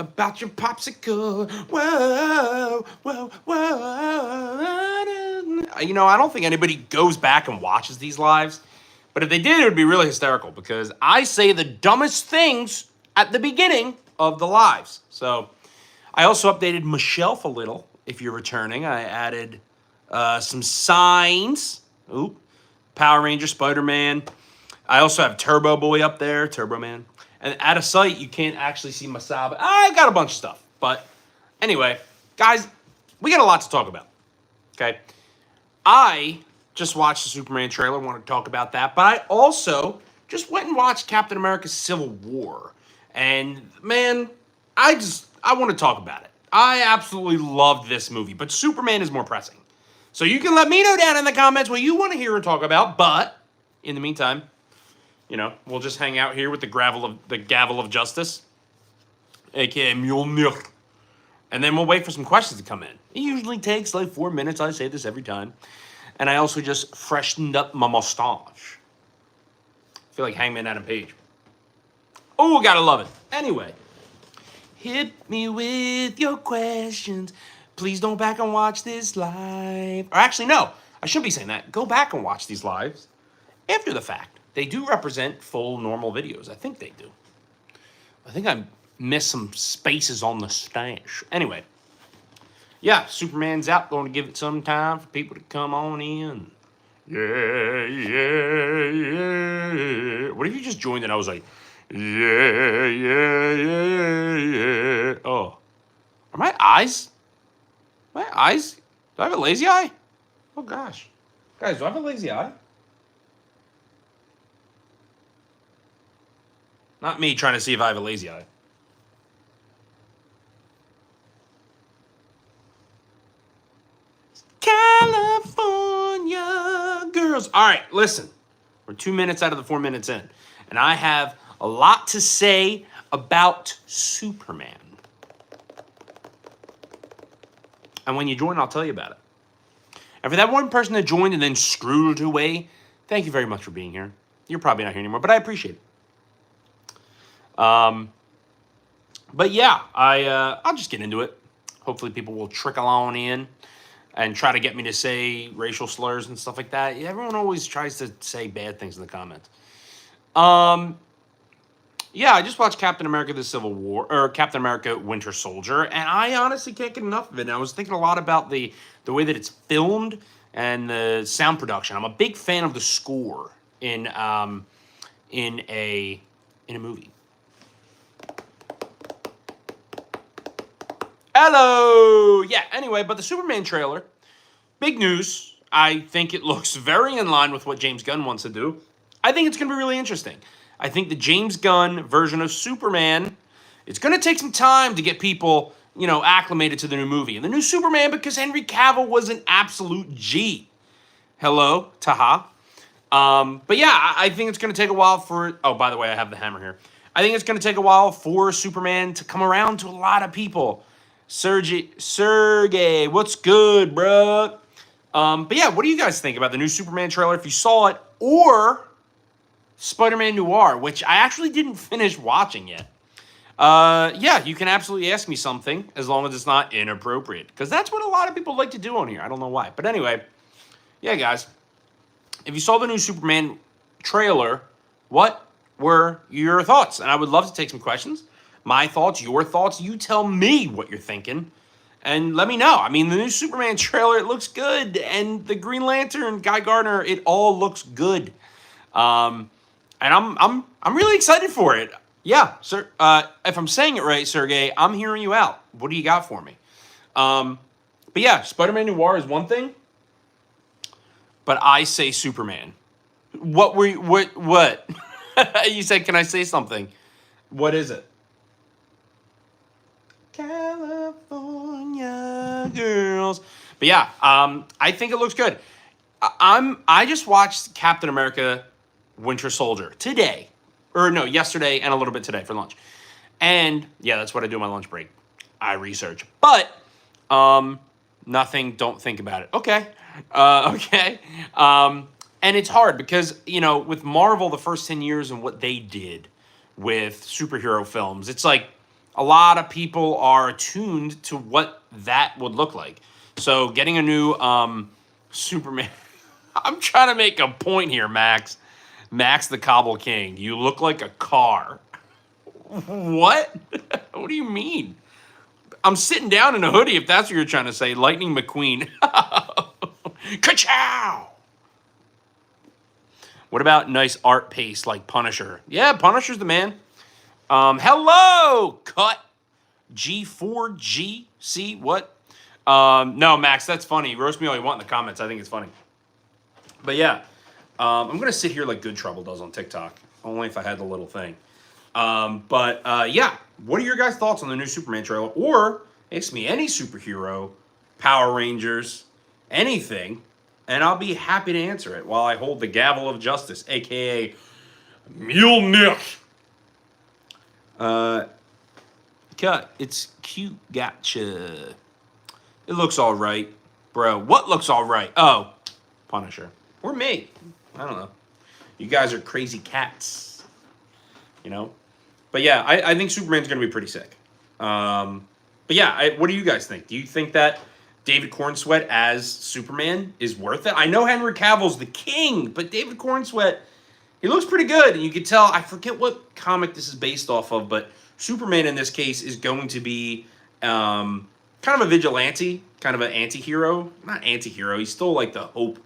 about your popsicle. Whoa, whoa, whoa. I don't think anybody goes back and watches these lives. But if they did, it would be really hysterical because I say the dumbest things at the beginning of the lives. So I also updated my shelf a little. If you're returning, I added some signs. Ooh, Power Ranger, Spider-Man. I also have Turbo Boy up there, Turbo Man. And out of sight, you can't actually see my side. I got a bunch of stuff. But anyway, guys, we got a lot to talk about. Okay? I just watched the Superman trailer, want to talk about that. But I also just went and watched Captain America Civil War. And man, I want to talk about it. I absolutely loved this movie, but Superman is more pressing. So you can let me know down in the comments what you want to hear and talk about. But in the meantime, we'll just hang out here with the gavel of justice, aka Mjolnir, and then we'll wait for some questions to come in. It usually takes like 4 minutes. I say this every time, and I also just freshened up my mustache. I feel like Hangman Adam Page. Oh, gotta love it. Anyway, hit me with your questions. Please don't back and watch this live. Or actually, no, I shouldn't be saying that. Go back and watch these lives after the fact. They do represent full normal videos. I think they do. I think I missed some spaces on the stash. Anyway, yeah, Superman's out. Going to give it some time for people to come on in. Yeah, yeah, yeah. What if you just joined and I was like, yeah, yeah, yeah, yeah. Oh, are my eyes? My eyes? Do I have a lazy eye? Oh gosh, guys, do I have a lazy eye? Not me trying to see if I have a lazy eye. California girls. All right, listen. We're 2 minutes out of the 4 minutes in. And I have a lot to say about Superman. And when you join, I'll tell you about it. And for that one person that joined and then screwed away, thank you very much for being here. You're probably not here anymore, but I appreciate it. But yeah, I'll just get into it. Hopefully people will trickle on in and try to get me to say racial slurs and stuff like that. Everyone always tries to say bad things in the comments. Yeah, I just watched Captain America: The Civil War, or Captain America: Winter Soldier, and I honestly can't get enough of it. And I was thinking a lot about the way that it's filmed and the sound production. I'm a big fan of the score in a movie. Hello! Yeah, anyway, but the Superman trailer, big news. I think it looks very in line with what James Gunn wants to do. I think it's going to be really interesting. I think the James Gunn version of Superman, it's going to take some time to get people, acclimated to the new movie. And the new Superman, because Henry Cavill was an absolute G. Hello, Taha. But yeah, I think it's going to take a while for... Oh, by the way, I have the hammer here. I think it's going to take a while for Superman to come around to a lot of people. Sergey, what's good, bruh? But yeah, what do you guys think about the new Superman trailer? If you saw it, or Spider-Man Noir, which I actually didn't finish watching yet. Yeah, you can absolutely ask me something as long as it's not inappropriate, because that's what a lot of people like to do on here. I don't know why. But anyway, yeah, guys, if you saw the new Superman trailer, what were your thoughts? And I would love to take some questions. My thoughts, your thoughts. You tell me what you're thinking, and let me know. I mean, the new Superman trailer, it looks good, and the Green Lantern, Guy Gardner, it all looks good. And I'm really excited for it. Yeah, sir. If I'm saying it right, Sergey, I'm hearing you out. What do you got for me? But yeah, Spider-Man Noir is one thing, but I say Superman. What? You said, can I say something? What is it? California girls. But yeah, I think it looks good. I just watched Captain America: Winter Soldier today. Or no, yesterday and a little bit today for lunch. And yeah, that's what I do on my lunch break. I research. But nothing, don't think about it. Okay. Okay. And it's hard because, with Marvel, the first 10 years and what they did with superhero films, it's like a lot of people are attuned to what that would look like. So getting a new Superman. I'm trying to make a point here, Max. Max the Cobble King. You look like a car. What? What do you mean? I'm sitting down in a hoodie, if that's what you're trying to say. Lightning McQueen. Ka-chow! What about nice art paste like Punisher? Yeah, Punisher's the man. Hello, Cut G4GC. What? No, Max, that's funny. Roast me all you want in the comments. I think it's funny. But yeah, I'm going to sit here like Good Trouble does on TikTok. Only if I had the little thing. Yeah, what are your guys' thoughts on the new Superman trailer? Or ask me any superhero, Power Rangers, anything, and I'll be happy to answer it while I hold the gavel of justice, a.k.a. Mjolnir. Cut. It's cute. Gotcha. It looks all right. Bro, what looks all right? Oh, Punisher. Or me. I don't know. You guys are crazy cats. You know? But yeah, I think Superman's going to be pretty sick. But yeah, what do you guys think? Do you think that David Cornsweet as Superman is worth it? I know Henry Cavill's the king, but David Cornsweet, he looks pretty good. And you can tell, I forget what comic this is based off of, but Superman in this case is going to be kind of a vigilante, kind of an anti-hero. Not anti-hero, he's still like the hope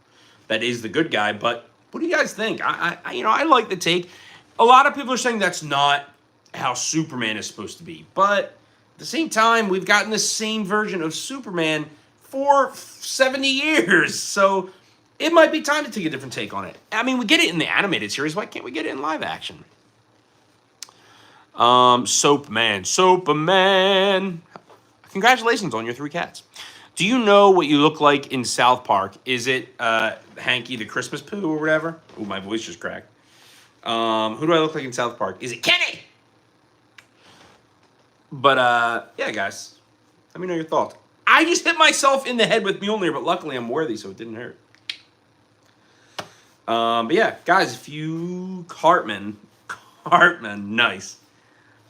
that is the good guy. But what do you guys think? I like the take. A lot of people are saying that's not how Superman is supposed to be. But at the same time, we've gotten the same version of Superman for 70 years. So it might be time to take a different take on it. I mean, we get it in the animated series. Why can't we get it in live action? Soapman. Congratulations on your 3 cats. Do you know what you look like in South Park? Is it Hanky the Christmas Poo or whatever? Ooh, my voice just cracked. Who do I look like in South Park? Is it Kenny? But, yeah, guys. Let me know your thoughts. I just hit myself in the head with Mjolnir, but luckily I'm worthy, so it didn't hurt. But, yeah, guys, if you... Cartman, nice.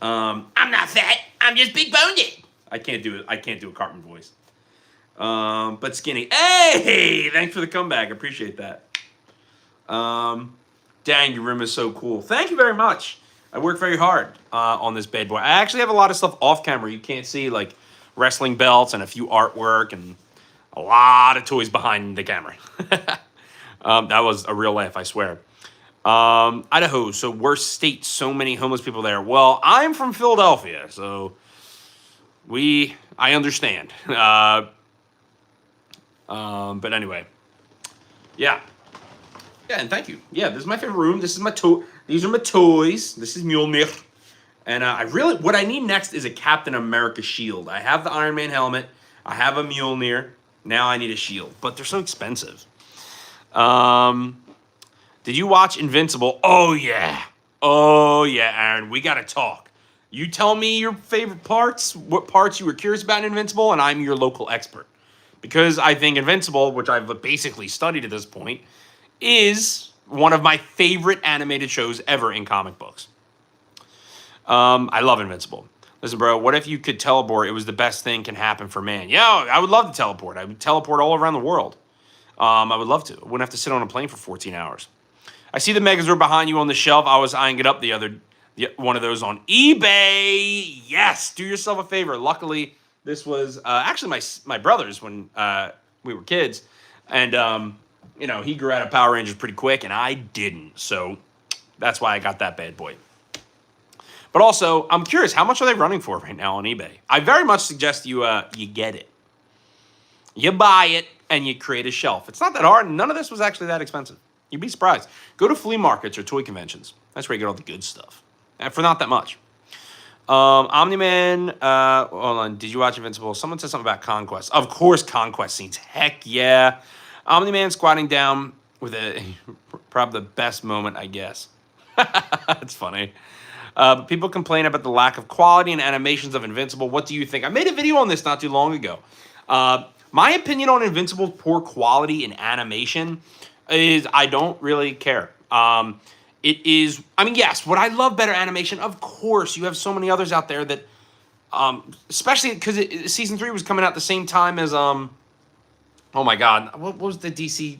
I'm not fat. I'm just big-boned. I can't do it. I can't do a Cartman voice. But skinny. Hey! Thanks for the comeback. I appreciate that. Dang, your room is so cool. Thank you very much. I work very hard on this bad boy. I actually have a lot of stuff off camera you can't see, like wrestling belts and a few artwork and a lot of toys behind the camera. That was a real laugh, I swear. Idaho, so worst state, so many homeless people there. Well, I'm from Philadelphia, so I understand. But anyway, yeah. Yeah, and thank you. Yeah, this is my favorite room. This is my These are my toys. This is Mjolnir. And what I need next is a Captain America shield. I have the Iron Man helmet. I have a Mjolnir. Now I need a shield. But they're so expensive. Did you watch Invincible? Oh, yeah. Oh, yeah, Aaron. We got to talk. You tell me your favorite parts, what parts you were curious about in Invincible, and I'm your local expert. Because I think Invincible, which I've basically studied at this point, is one of my favorite animated shows ever in comic books. I love Invincible. Listen, bro, what if you could teleport? It was the best thing can happen for man. Yeah, I would love to teleport. I would teleport all around the world. I would love to. I wouldn't have to sit on a plane for 14 hours. I see the Megazord behind you on the shelf. I was eyeing it up one of those on eBay. Yes, do yourself a favor. Luckily, this was actually my brother's when we were kids. And, he grew out of Power Rangers pretty quick, and I didn't. So that's why I got that bad boy. But also, I'm curious, how much are they running for right now on eBay? I very much suggest you get it. You buy it, and you create a shelf. It's not that hard. None of this was actually that expensive. You'd be surprised. Go to flea markets or toy conventions. That's where you get all the good stuff. And for not that much. Omni-Man, hold on. Did you watch Invincible? Someone said something about Conquest. Of course, Conquest scenes. Heck yeah. Omni-Man squatting down with probably the best moment, I guess. That's funny. People complain about the lack of quality and animations of Invincible. What do you think? I made a video on this not too long ago. My opinion on Invincible's poor quality in animation is I don't really care. It is, yes, would I love better animation? Of course. You have so many others out there that Especially because season 3 was coming out the same time as oh my god, what was the DC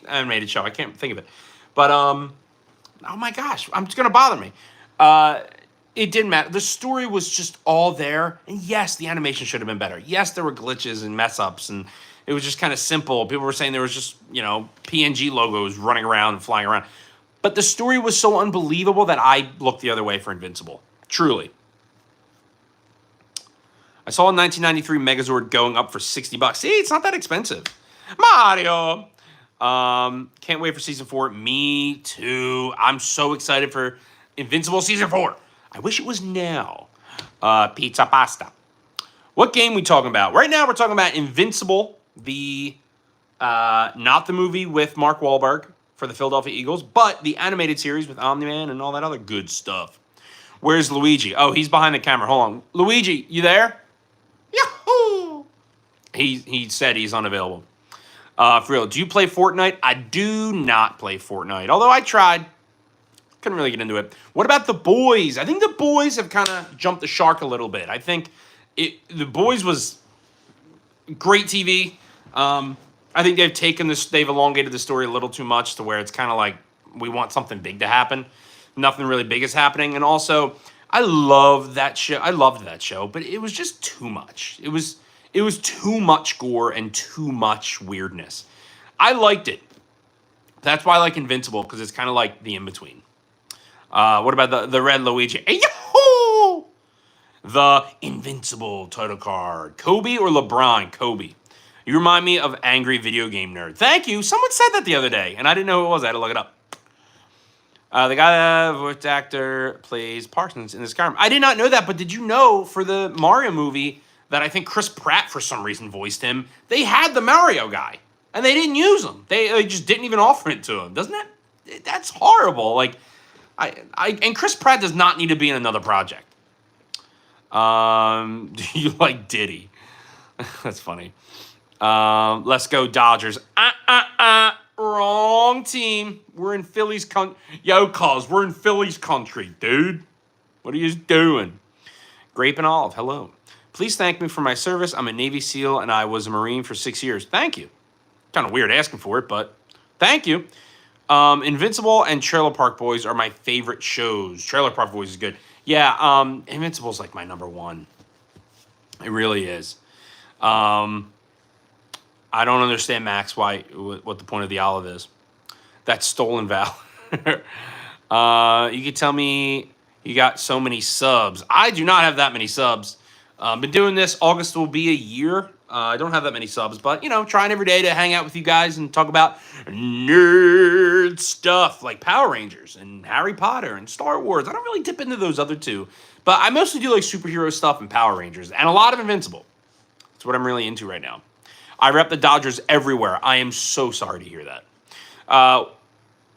animated show? I can't think of it, but oh my gosh, it's gonna bother me. It didn't matter. The story was just all there, and yes, the animation should have been better. Yes, there were glitches and mess ups, and it was just kind of simple. People were saying there was just PNG logos running around and flying around, but the story was so unbelievable that I looked the other way for Invincible. Truly. I saw a 1993 Megazord going up for $60. See, it's not that expensive. Mario. Can't wait for season 4. Me too. I'm so excited for Invincible season 4. I wish it was now. Pizza pasta. What game we talking about? Right now we're talking about Invincible, the not the movie with Mark Wahlberg for the Philadelphia Eagles, but the animated series with Omni-Man and all that other good stuff. Where's Luigi? Oh, he's behind the camera. Hold on. Luigi, you there? Yahoo! He said he's unavailable. For real, do you play Fortnite? I do not play Fortnite, although I tried. Couldn't really get into it. What about The Boys? I think The Boys have kind of jumped the shark a little bit. I think The Boys was great TV. I think they've elongated the story a little too much to where it's kind of like we want something big to happen. Nothing really big is happening. And also, I loved that show, but it was just too much. It was too much gore and too much weirdness. I liked it. That's why I like Invincible, because it's kind of like the in-between. What about the red Luigi? Yahoo! The Invincible title card. Kobe or LeBron? Kobe. You remind me of angry video game nerd. Thank you. Someone said that the other day, and I didn't know who it was. I had to look it up. The guy, voice actor, plays Parsons in this Skyrim. I did not know that, but did you know for the Mario movie that I think Chris Pratt, for some reason, voiced him? They had the Mario guy, and they didn't use him. They just didn't even offer it to him. Doesn't that? That's horrible. Like, and Chris Pratt does not need to be in another project. Do you like Diddy? That's funny. Let's go Dodgers. Wrong team. We're in Philly's country. Yo, cuz, we're in Philly's country, dude. What are you doing? Grape and Olive, hello. Please thank me for my service. I'm a Navy SEAL, and I was a Marine for 6 years. Thank you. Kind of weird asking for it, but thank you. Invincible and Trailer Park Boys are my favorite shows. Trailer Park Boys is good. Yeah, Invincible's like my number one. It really is. I don't understand, Max, what the point of the olive is. That's stolen valor. You could tell me you got so many subs. I do not have that many subs. Been doing this. August will be a year. I don't have that many subs, but, trying every day to hang out with you guys and talk about nerd stuff like Power Rangers and Harry Potter and Star Wars. I don't really dip into those other two, but I mostly do like superhero stuff and Power Rangers and a lot of Invincible. That's what I'm really into right now. I rep the Dodgers everywhere. I am so sorry to hear that.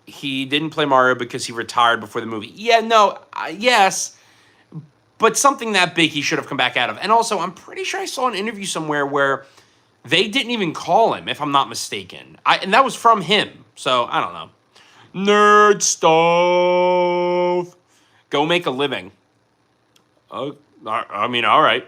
He didn't play Mario because he retired before the movie. Yeah, no, yes, but something that big he should have come back out of. And also, I'm pretty sure I saw an interview somewhere where they didn't even call him, if I'm not mistaken. And that was from him. So, I don't know. Nerd stuff. Go make a living. I mean, all right.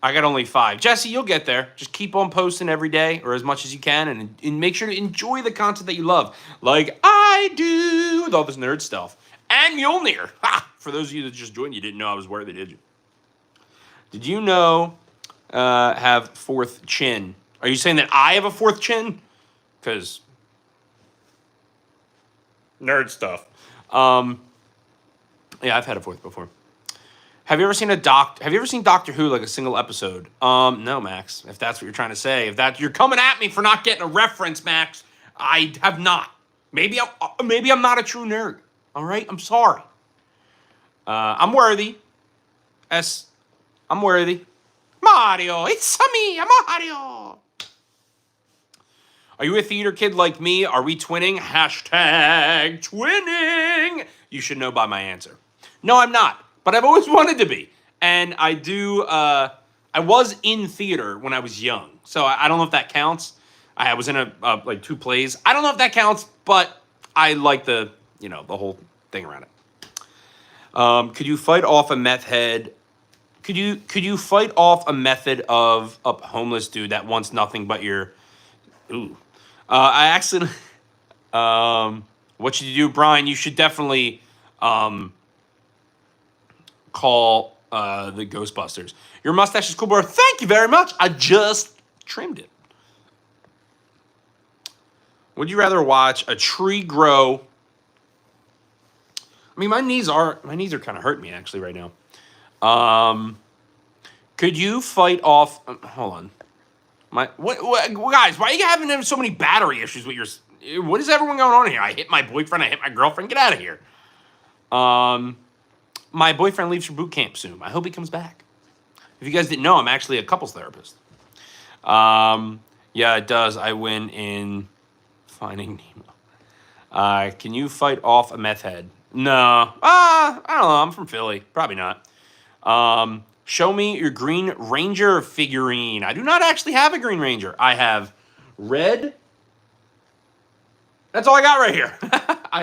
I got only 5. Jesse, you'll get there. Just keep on posting every day or as much as you can and make sure to enjoy the content that you love. Like I do with all this nerd stuff. And Mjolnir. Ha! For those of you that just joined, you didn't know I was worthy, did you? Did you know have fourth chin? Are you saying that I have a fourth chin? Because nerd stuff. Yeah, I've had a fourth before. Have you ever seen Doctor Who, like a single episode? No, Max. If that's what you're trying to say, you're coming at me for not getting a reference, Max. I have not. Maybe I'm not a true nerd. All right, I'm sorry. I'm worthy. I'm worthy. Mario, it's me. I'm Mario. Are you a theater kid like me? Are we twinning? Hashtag twinning. You should know by my answer. No, I'm not. But I've always wanted to be. And I do, I was in theater when I was young. So I don't know if that counts. I was in like 2 plays. I don't know if that counts, but I like the whole thing around it. Could you fight off a meth head Could you fight off a method of a homeless dude that wants nothing but your ooh? I accidentally what should you do, Brian? You should definitely call the Ghostbusters. Your mustache is cool, bro. Thank you very much. I just trimmed it. Would you rather watch a tree grow? I mean, my knees are kind of hurting me actually right now. Could you fight off? Hold on, what guys? Why are you having so many battery issues with your? What is everyone going on here? I hit my boyfriend. I hit my girlfriend. Get out of here. My boyfriend leaves for boot camp soon. I hope he comes back. If you guys didn't know, I'm actually a couples therapist. Yeah, it does. I win in Finding Nemo. Can you fight off a meth head? No. I don't know. I'm from Philly. Probably not. Show me your Green Ranger figurine. I do not actually have a Green Ranger. I have red. That's all I got right here. I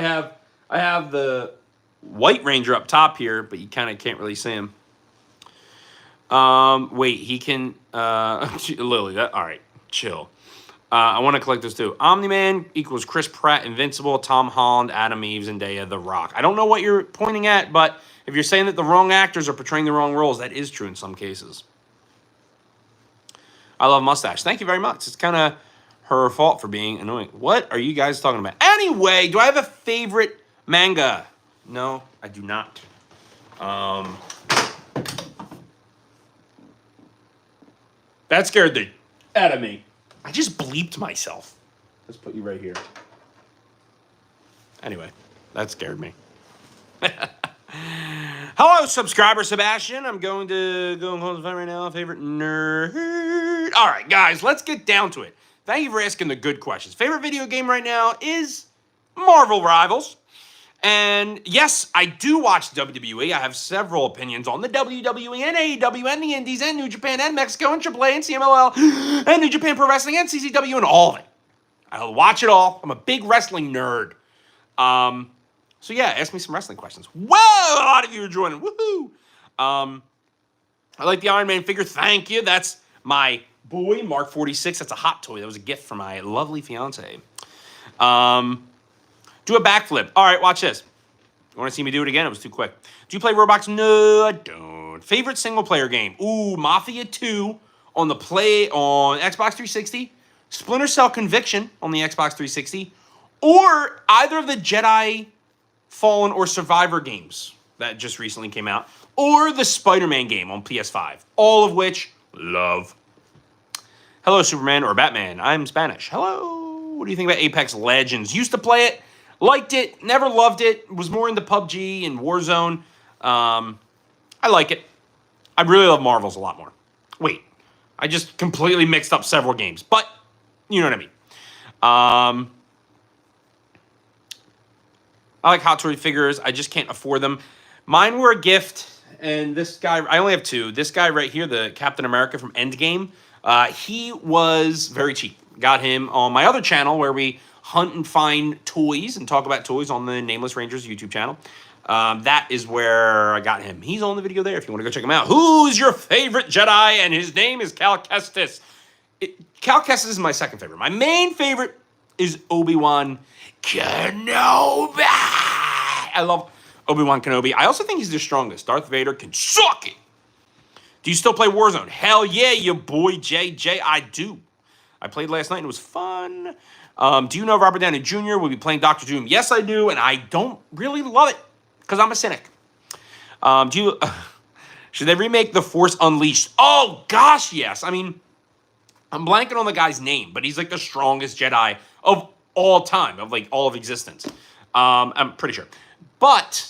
have the White Ranger up top here, but you kind of can't really see him. Wait, he can, Lily, all right, chill. I want to collect this too. Omni-Man equals Chris Pratt, Invincible, Tom Holland, Adam Eve, Zendaya, The Rock. I don't know what you're pointing at, but if you're saying that the wrong actors are portraying the wrong roles, that is true in some cases. I love mustache. Thank you very much. It's kind of her fault for being annoying. What are you guys talking about? Anyway, do I have a favorite manga? No, I do not. That scared the out of me. I just bleeped myself. Let's put you right here. Anyway, that scared me. Hello, subscriber Sebastian. I'm going to go and close the phone right now. Favorite nerd. All right, guys, let's get down to it. Thank you for asking the good questions. Favorite video game right now is Marvel Rivals. And yes, I do watch WWE. I have several opinions on the WWE and AEW and the Indies and New Japan and Mexico and AAA and CMLL and New Japan Pro Wrestling and CCW and all of it. I'll watch it all. I'm a big wrestling nerd. So yeah, ask me some wrestling questions. Whoa, a lot of you are joining. Woohoo! I like the Iron Man figure. Thank you. That's my boy, Mark 46. That's a hot toy. That was a gift from my lovely fiance. Do a backflip. All right, watch this. You want to see me do it again? It was too quick. Do you play Roblox? No, I don't. Favorite single-player game? Ooh, Mafia 2 on Xbox 360. Splinter Cell Conviction on the Xbox 360. Or either of the Jedi Fallen or Survivor games that just recently came out. Or the Spider-Man game on PS5. All of which, love. Hello, Superman or Batman. I'm Spanish. Hello. What do you think about Apex Legends? Used to play it. Liked it, never loved it, was more into PUBG and Warzone. I like it. I really love Marvels a lot more. Wait, I just completely mixed up several games, but you know what I mean. I like Hot Toy figures. I just can't afford them. Mine were a gift, and this guy, I only have two. This guy right here, the Captain America from Endgame, he was very cheap. Got him on my other channel where we hunt and find toys and talk about toys on the Nameless Rangers YouTube channel. That is where I got him. He's on the video there if you want to go check him out. Who's your favorite Jedi? And his name is Cal Kestis. Cal Kestis is my second favorite. My main favorite is Obi-Wan Kenobi. I love Obi-Wan Kenobi. I also think he's the strongest. Darth Vader can suck it. Do you still play Warzone? Hell yeah, your boy JJ. I do. I played last night and it was fun. Do you know Robert Downey Jr. will be playing Dr. Doom? Yes, I do, and I don't really love it because I'm a cynic. Should they remake The Force Unleashed? Oh, gosh, yes. I mean, I'm blanking on the guy's name, but he's like the strongest Jedi of all time, of like all of existence. I'm pretty sure. But,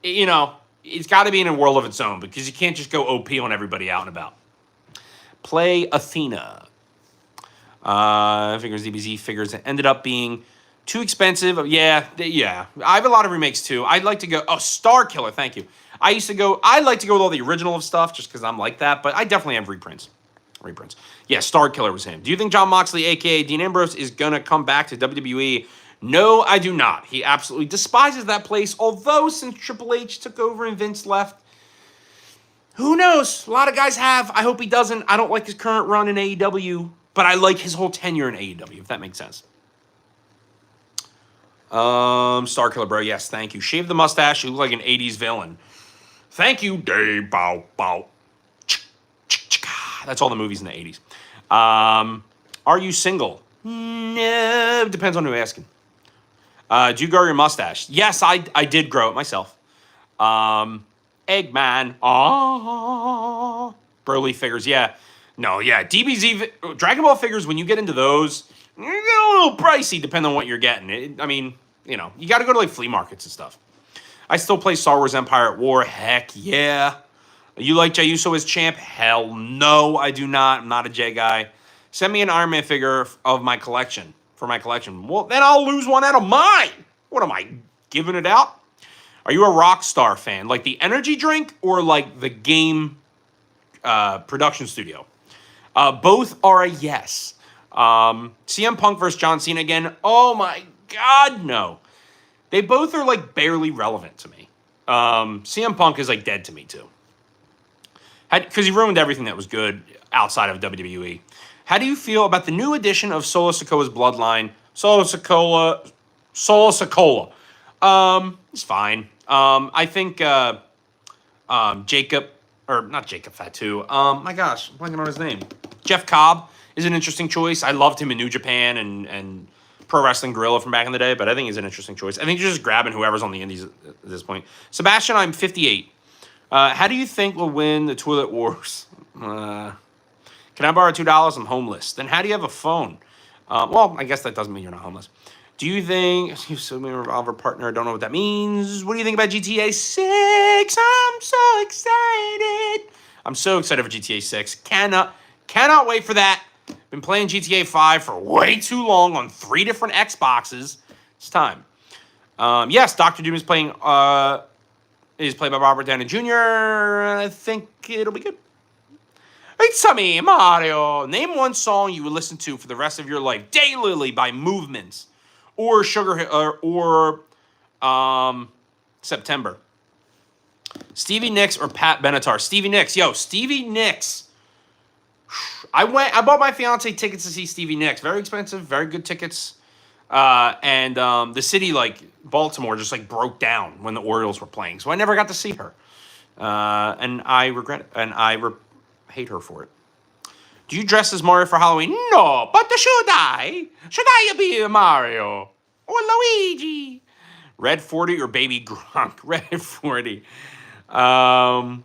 you know, it's got to be in a world of its own because you can't just go OP on everybody out and about. Play Athena. Figures DBZ figures that ended up being too expensive. Yeah. I have a lot of remakes too. I'd like to go. Oh, Star Killer. Thank you. I like to go with all the original stuff just because I'm like that. But I definitely have reprints. Yeah, Star Killer was him. Do you think Jon Moxley, aka Dean Ambrose, is gonna come back to WWE? No, I do not. He absolutely despises that place. Although since Triple H took over and Vince left, Who knows? A lot of guys have. I hope he doesn't. I don't like his current run in AEW, but I like his whole tenure in AEW, if that makes sense. Star Killer Bro, yes, thank you. Shave the mustache, you look like an 80s villain. Thank you, Dave Bow Bow. That's all the movies in the 80s. Are you single? No, depends on who you're asking. Do you grow your mustache? Yes, I did grow it myself. Eggman. Aww. Broly figures, yeah. No, yeah. DBZ, Dragon Ball figures, when you get into those, you get a little pricey depending on what you're getting. You got to go to like flea markets and stuff. I still play Star Wars Empire at War. Heck yeah. You like Jey Uso as champ? Hell no, I do not. I'm not a Jey guy. Send me an Iron Man figure of my collection, for my collection. Well, then I'll lose one out of mine. What am I, giving it out? Are you a Rockstar fan? Like the energy drink or like the game production studio? Both are a yes. CM Punk versus John Cena again. Oh my God, no. They both are like barely relevant to me. CM Punk is like dead to me too. Because he ruined everything that was good outside of WWE. How do you feel about the new addition of Solo Sikoa's bloodline? Solo Sikoa. It's fine. I think Jacob, or not Jacob Fatu. My gosh, I'm blanking on his name. Jeff Cobb is an interesting choice. I loved him in New Japan and Pro Wrestling Guerrilla from back in the day, but I think he's an interesting choice. I think you're just grabbing whoever's on the indies at this point. Sebastian, I'm 58. How do you think we'll win the Toilet Wars? Can I borrow $2? I'm homeless. Then how do you have a phone? Well, I guess that doesn't mean you're not homeless. Do you think... You so me revolver partner. I don't know what that means. What do you think about GTA 6? I'm so excited. I'm so excited for GTA 6. Cannot wait for that. Been playing GTA 5 for way too long on 3 different Xboxes. It's time. Yes, Dr. Doom is playing... is played by Robert Downey Jr. I think it'll be good. It's me, Mario. Name one song you would listen to for the rest of your life. Daylily by Movements. Or September. Stevie Nicks or Pat Benatar? Stevie Nicks. Yo, Stevie Nicks. I bought my fiance tickets to see Stevie Nicks. Very expensive, very good tickets. And the city, like Baltimore, just like broke down when the Orioles were playing. So I never got to see her. And I regret it. And I hate her for it. Do you dress as Mario for Halloween? No, but should I? Should I be Mario? Or Luigi? Red 40 or Baby Gronk? Red 40. I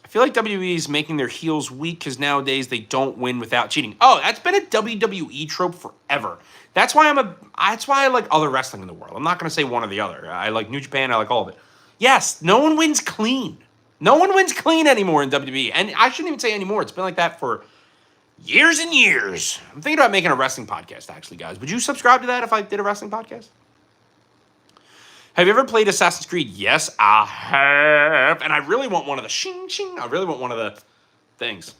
feel like WWE is making their heels weak because nowadays they don't win without cheating. Oh, that's been a WWE trope forever. That's why I like other wrestling in the world. I'm not going to say one or the other. I like New Japan. I like all of it. Yes, no one wins clean. No one wins clean anymore in WWE. And I shouldn't even say anymore. It's been like that for years and years. I'm thinking about making a wrestling podcast, actually, guys. Would you subscribe to that if I did a wrestling podcast? Have you ever played Assassin's Creed? Yes, I have. And I really want one of the shing shing. I really want one of the things.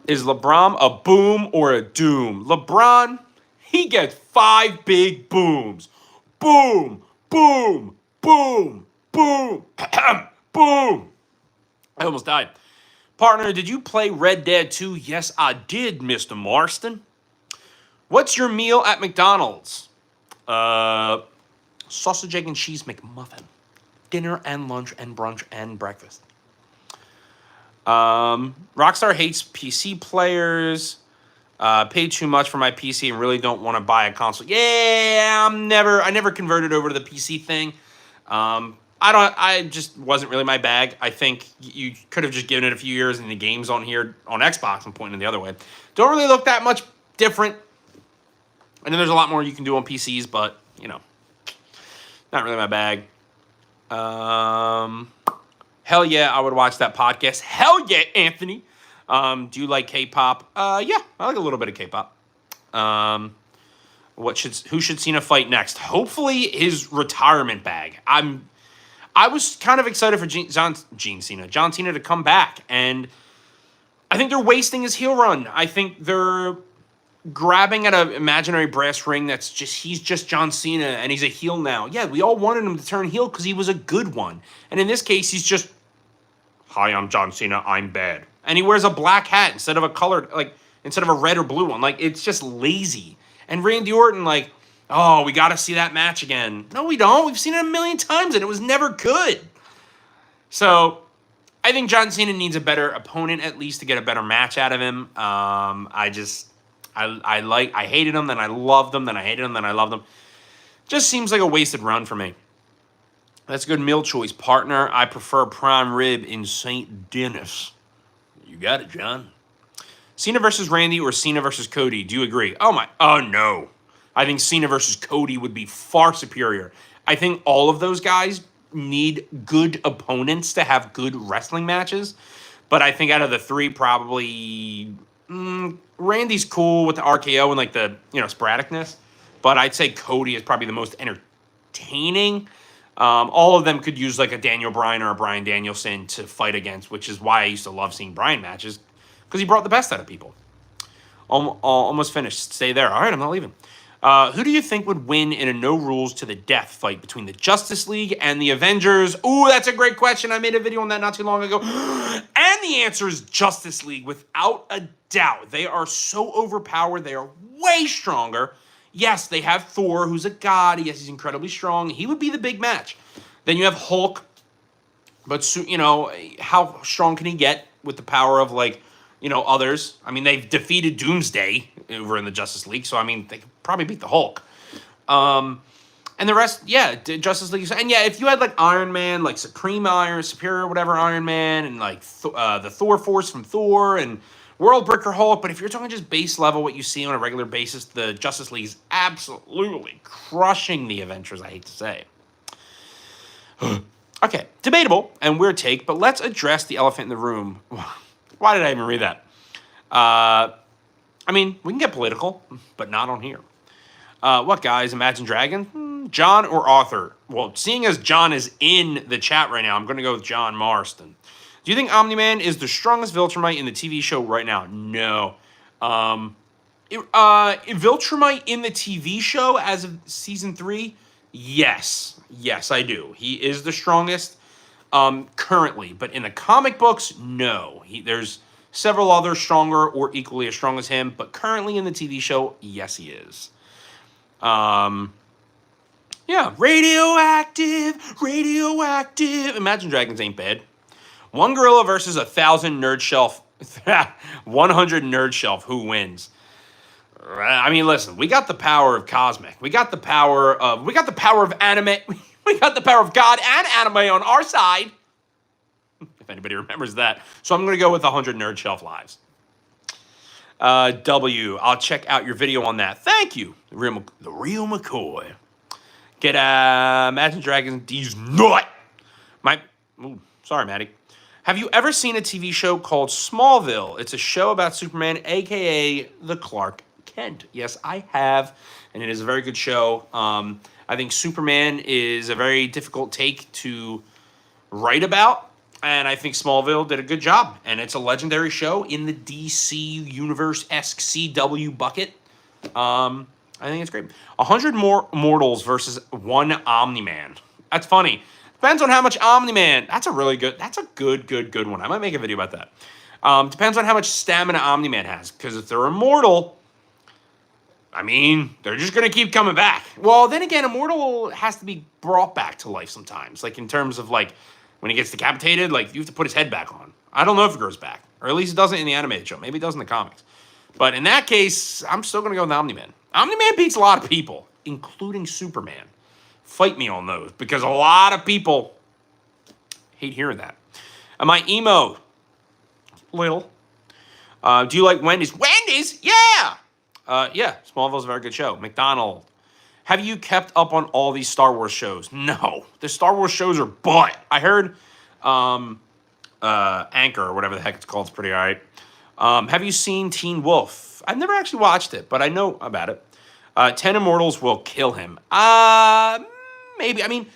Is LeBron a boom or a doom? LeBron, he gets 5 big booms. Boom, boom, boom, boom, boom. I almost died. Partner, did you play Red Dead 2? Yes, I did, Mr. Marston. What's your meal at McDonald's? Sausage, egg, and cheese McMuffin. Dinner and lunch and brunch and breakfast. Rockstar hates PC players. Paid too much for my PC and really don't want to buy a console. Yeah, I never converted over to the PC thing. I just wasn't really my bag. I think you could have just given it a few years and the games on here on Xbox. I'm pointing the other way. Don't really look that much different. I know there's a lot more you can do on PCs, but, not really my bag. Hell yeah, I would watch that podcast. Hell yeah, Anthony. Do you like K-pop? Yeah, I like a little bit of K-pop. Who should Cena fight next? Hopefully his retirement bag. I was kind of excited for John Cena to come back, and I think they're wasting his heel run. I think they're grabbing at an imaginary brass ring he's just John Cena, and he's a heel now. Yeah, we all wanted him to turn heel because he was a good one. And in this case, he's just Hi, I'm John Cena. I'm bad. And he wears a black hat instead of a colored, like, instead of a red or blue one. Like, it's just lazy. And Randy Orton, like, oh, we got to see that match again. No, we don't. We've seen it a million times, and it was never good. So, I think John Cena needs a better opponent, at least, to get a better match out of him. I hated him, then I loved him, then I hated him, then I loved him. Just seems like a wasted run for me. That's a good meal choice, partner. I prefer prime rib in St. Denis. You got it, John. Cena versus Randy or Cena versus Cody? Do you agree? Oh no. I think Cena versus Cody would be far superior. I think all of those guys need good opponents to have good wrestling matches. But I think out of the three, probably Randy's cool with the RKO and like the sporadicness. But I'd say Cody is probably the most entertaining. All of them could use like a Daniel Bryan or a Bryan Danielson to fight against, which is why I used to love seeing Bryan matches, because he brought the best out of people. Almost finished. Stay there. All right, I'm not leaving. Who do you think would win in a no rules to the death fight between the Justice League and the Avengers? Ooh, that's a great question. I made a video on that not too long ago. And the answer is Justice League, without a doubt. They are so overpowered. They are way stronger. Yes, they have Thor, who's a god. Yes, he's incredibly strong. He would be the big match. Then you have Hulk. But, how strong can he get with the power of, others? I mean, they've defeated Doomsday over in the Justice League. So, I mean, they could probably beat the Hulk. And the rest, yeah, Justice League. And, yeah, if you had, Iron Man, Superior, whatever Iron Man, and, the Thor Force from Thor, and World Breaker Hulk, but if you're talking just base level, what you see on a regular basis, the Justice League is absolutely crushing the Avengers, I hate to say. Okay, debatable and weird take, but let's address the elephant in the room. Why did I even read that? I mean, we can get political, but not on here. What, guys? Imagine Dragon? John or Arthur? Well, seeing as John is in the chat right now, I'm going to go with John Marston. Do you think Omni-Man is the strongest Viltrumite in the TV show right now? No. Viltrumite in the TV show as of season 3? Yes. Yes, I do. He is the strongest currently. But in the comic books, no. There's several others stronger or equally as strong as him. But currently in the TV show, yes, he is. Yeah. Radioactive. Imagine Dragons ain't bad. One gorilla versus 1,000 nerd shelf, 100 nerd shelf. Who wins? I mean, listen. We got the power of cosmic. We got the power of anime. We got the power of God and anime on our side. If anybody remembers that. So I'm going to go with 100 nerd shelf lives. I'll check out your video on that. Thank you, the real McCoy. Get Imagine Dragons. D's nut. Sorry, Maddie. Have you ever seen a TV show called Smallville? It's a show about Superman, a.k.a. the Clark Kent. Yes, I have, and it is a very good show. I think Superman is a very difficult take to write about, and I think Smallville did a good job, and it's a legendary show in the DC Universe-esque CW bucket. I think it's great. 100 more mortals versus one Omni-Man. That's funny. Depends on how much Omni-Man. That's a good one. I might make a video about that. Depends on how much stamina Omni-Man has. Because if they're immortal, I mean, they're just going to keep coming back. Well, then again, immortal has to be brought back to life sometimes. Like in terms of when he gets decapitated, you have to put his head back on. I don't know if it grows back. Or at least it doesn't in the animated show. Maybe it does in the comics. But in that case, I'm still going to go with Omni-Man. Omni-Man beats a lot of people, including Superman. Fight me on those, because a lot of people hate hearing that. Am I emo? Little. Do you like Wendy's? Wendy's? Yeah! Yeah, Smallville's a very good show. McDonald. Have you kept up on all these Star Wars shows? No. The Star Wars shows are butt. I heard Anchor, or whatever the heck it's called, is pretty all right. Have you seen Teen Wolf? I've never actually watched it, but I know about it. 10 Immortals will kill him. Maybe. I mean,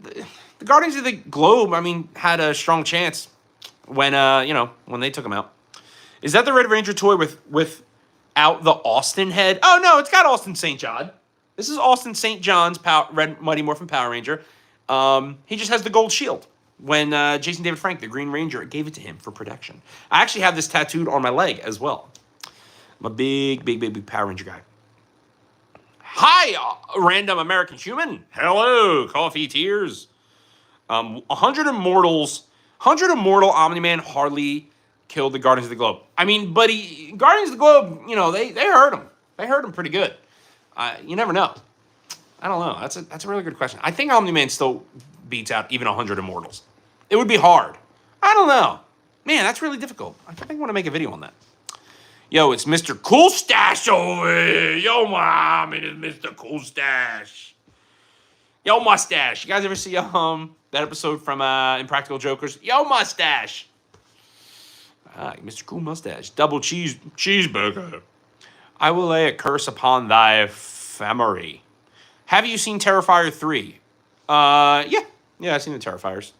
the Guardians of the Globe, had a strong chance when they took him out. Is that the Red Ranger toy without the Austin head? Oh, no, it's got Austin St. John. This is Austin St. John's Red Mighty Morphin Power Ranger. He just has the gold shield. when Jason David Frank, the Green Ranger, gave it to him for protection. I actually have this tattooed on my leg as well. I'm a big Power Ranger guy. Hi, random American human. Hello, coffee tears. 100 Immortal Omni-Man hardly killed the Guardians of the Globe. I mean, but Guardians of the Globe, they hurt him. They hurt him pretty good. You never know. I don't know. That's a really good question. I think Omni-Man still beats out even 100 Immortals. It would be hard. I don't know. Man, that's really difficult. I think I want to make a video on that. Yo, it's Mr. Cool Stash over here. Yo, mom, it is Mr. Cool Stash. Yo, Mustache. You guys ever see that episode from Impractical Jokers? Yo, Mustache. Mr. Cool Mustache. Double cheeseburger. I will lay a curse upon thy family. Have you seen Terrifier 3? Yeah, I've seen the Terrifiers.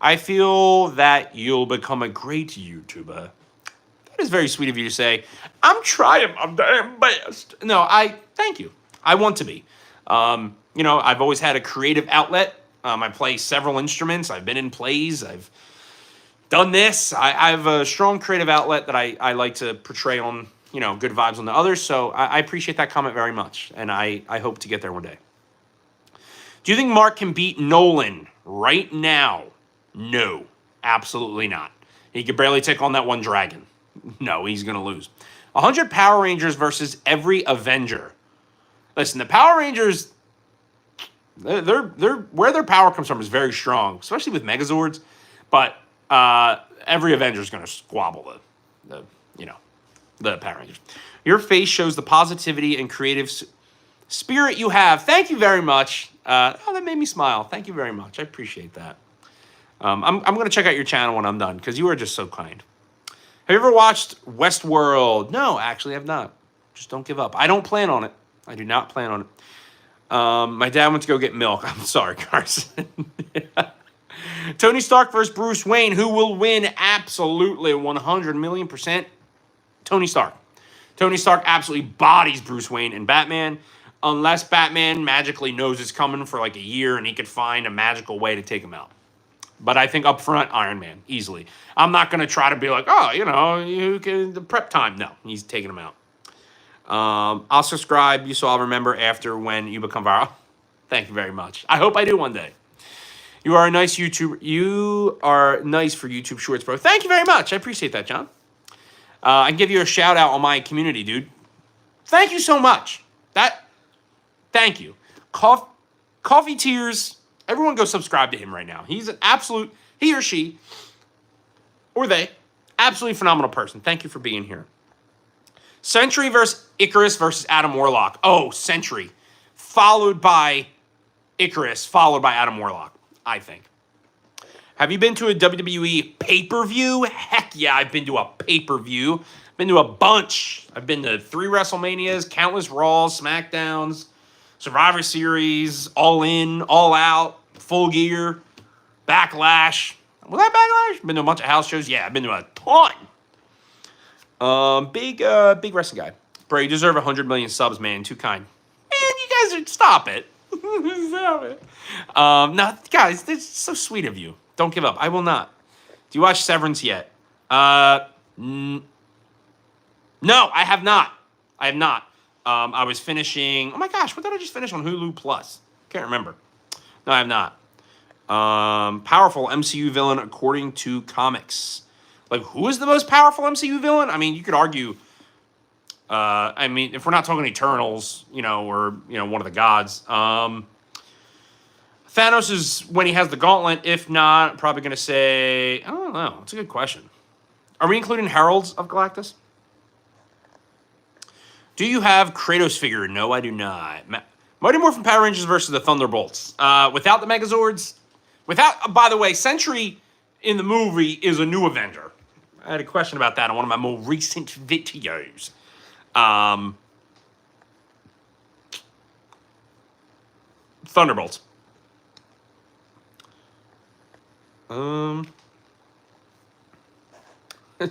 I feel that you'll become a great YouTuber. That is very sweet of you to say. I'm trying my damn best. No, thank you. I want to be. I've always had a creative outlet. I play several instruments. I've been in plays. I've done this. I have a strong creative outlet that I like to portray on, good vibes on the others. So I appreciate that comment very much. And I hope to get there one day. Do you think Mark can beat Nolan right now? No, absolutely not. He could barely take on that one dragon. No, he's going to lose. 100 Power Rangers versus every Avenger. Listen, the Power Rangers, they're where their power comes from is very strong, especially with Megazords. But every Avenger is going to squabble the Power Rangers. Your face shows the positivity and creative spirit you have. Thank you very much. That made me smile. Thank you very much. I appreciate that. I'm going to check out your channel when I'm done because you are just so kind. Have you ever watched Westworld? No, actually, I've not. Just don't give up. I don't plan on it. I do not plan on it. My dad went to go get milk. I'm sorry, Carson. Tony Stark versus Bruce Wayne. Who will win? Absolutely, 100,000,000%. Tony Stark. Tony Stark absolutely bodies Bruce Wayne in Batman. Unless Batman magically knows it's coming for like a year and he could find a magical way to take him out. But I think up front, Iron Man, easily. I'm not going to try to be like, the prep time. No, he's taking him out. I'll subscribe, so I'll remember after when you become viral. Thank you very much. I hope I do one day. You are a nice YouTuber. You are nice for YouTube Shorts, bro. Thank you very much. I appreciate that, John. I can give you a shout out on my community, dude. Thank you so much. Thank you. Coffee Tears. Everyone go subscribe to him right now. He's an absolute, he or she, or they, absolutely phenomenal person. Thank you for being here. Sentry versus Icarus versus Adam Warlock. Oh, Sentry. Followed by Icarus, followed by Adam Warlock, I think. Have you been to a WWE pay-per-view? Heck yeah, I've been to a pay-per-view. Been to a bunch. I've been to 3 WrestleManias, countless Raws, SmackDowns, Survivor Series, All In, All Out, Full Gear, Backlash. Was that Backlash? Been to a bunch of house shows. Yeah, I've been to a ton. Big wrestling guy. Bro, you deserve 100 million subs, man. Too kind. Man, you guys are, stop it. Stop it. No, guys, it's so sweet of you. Don't give up. I will not. Do you watch Severance yet? No, I have not. I have not. I was finishing. Oh my gosh, what did I just finish on Hulu Plus? Can't remember. No, I have not. Powerful MCU villain according to comics. Like, who is the most powerful MCU villain? I mean, you could argue. If we're not talking Eternals, or one of the gods. Thanos is when he has the gauntlet. If not, I'm probably gonna say I don't know. It's a good question. Are we including Heralds of Galactus? Do you have Kratos figure? No, I do not. Mighty Morphin Power Rangers versus the Thunderbolts. Without the Megazords. By the way, Sentry in the movie is a new Avenger. I had a question about that on one of my more recent videos. Thunderbolts.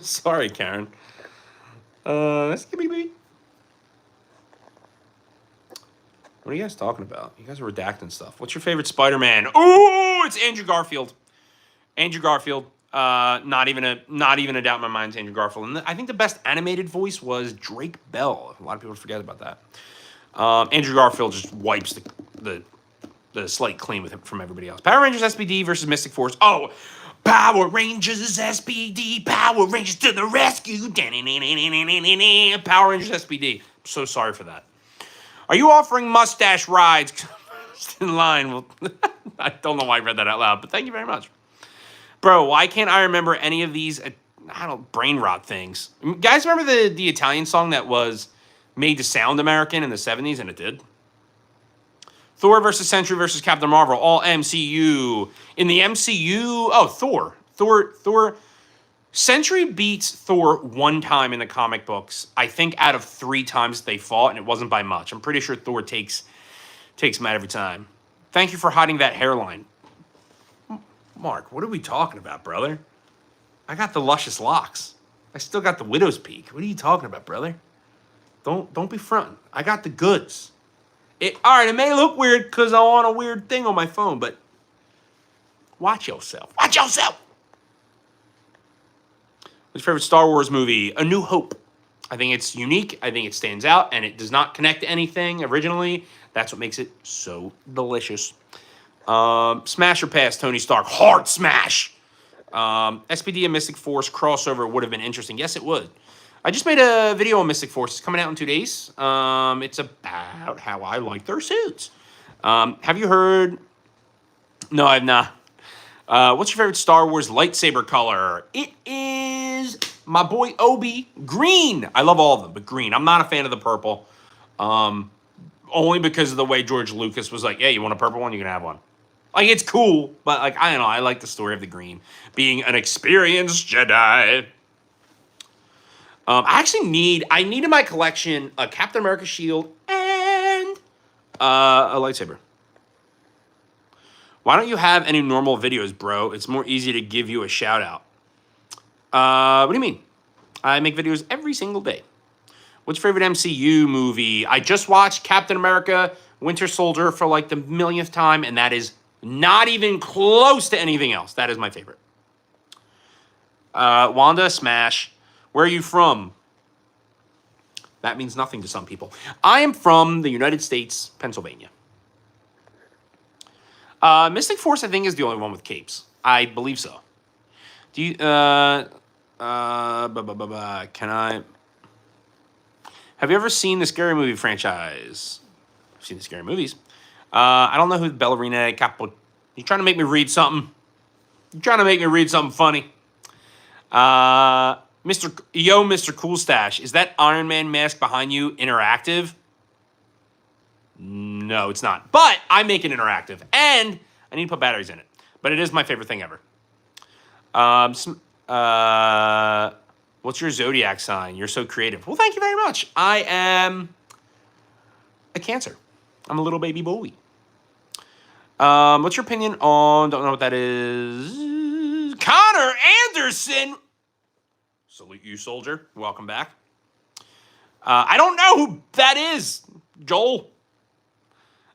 Sorry, Karen. What are you guys talking about? You guys are redacting stuff. What's your favorite Spider-Man? Ooh, it's Andrew Garfield. Andrew Garfield. Not even a doubt in my mind. It's Andrew Garfield, and I think the best animated voice was Drake Bell. A lot of people forget about that. Andrew Garfield just wipes the slate clean with him from everybody else. Power Rangers SPD versus Mystic Force. Oh, Power Rangers SPD. Power Rangers to the rescue. Power Rangers SPD. I'm so sorry for that. Are you offering mustache rides? In line. Well, I don't know why I read that out loud, but thank you very much. Bro, why can't I remember any of these, brain rot things? Guys, remember the Italian song that was made to sound American in the 70s, and it did? Thor versus Sentry versus Captain Marvel, all MCU. In the MCU, Thor. Sentry beats Thor one time in the comic books. I think out of 3 times they fought, and it wasn't by much. I'm pretty sure Thor takes him out every time. Thank you for hiding that hairline. Mark, what are we talking about, brother? I got the luscious locks. I still got the widow's peak. What are you talking about, brother? Don't be fronting. I got the goods. All right, it may look weird because I'm on a weird thing on my phone, but watch yourself. Watch yourself! What's your favorite Star Wars movie? A New Hope. I think it's unique. I think it stands out, and it does not connect to anything originally. That's what makes it so delicious. Smash or pass, Tony Stark. Hard smash. SPD and Mystic Force crossover would have been interesting. Yes, it would. I just made a video on Mystic Force. It's coming out in 2 days. It's about how I like their suits. Have you heard? No, I've not. What's your favorite Star Wars lightsaber color? It is my boy Obi. Green. I love all of them, but green. I'm not a fan of the purple. Only because of the way George Lucas was like, yeah, you want a purple one? You can have one. Like, it's cool, but, like, I don't know. I like the story of the green. Being an experienced Jedi. I need in my collection a Captain America shield and a lightsaber. Why don't you have any normal videos, bro? It's more easy to give you a shout out. What do you mean? I make videos every single day. What's your favorite MCU movie? I just watched Captain America Winter Soldier for like the millionth time, and that is not even close to anything else. That is my favorite. Wanda, smash. Where are you from? That means nothing to some people. I am from the United States, Pennsylvania. Mystic Force, I think, is the only one with capes. I believe so. Do you, can I... Have you ever seen the Scary Movie franchise? I've seen the Scary Movies. I don't know who Ballerina Capo... You trying to make me read something? You trying to make me read something funny? Mr. Cool Stash. Is that Iron Man mask behind you interactive? No, it's not. But I make it interactive. And I need to put batteries in it. But it is my favorite thing ever. What's your zodiac sign? You're so creative. Well, thank you very much. I am a Cancer. I'm a little baby boy. What's your opinion on... Don't know what that is. Connor Anderson. Salute you, soldier. Welcome back. I don't know who that is, Joel.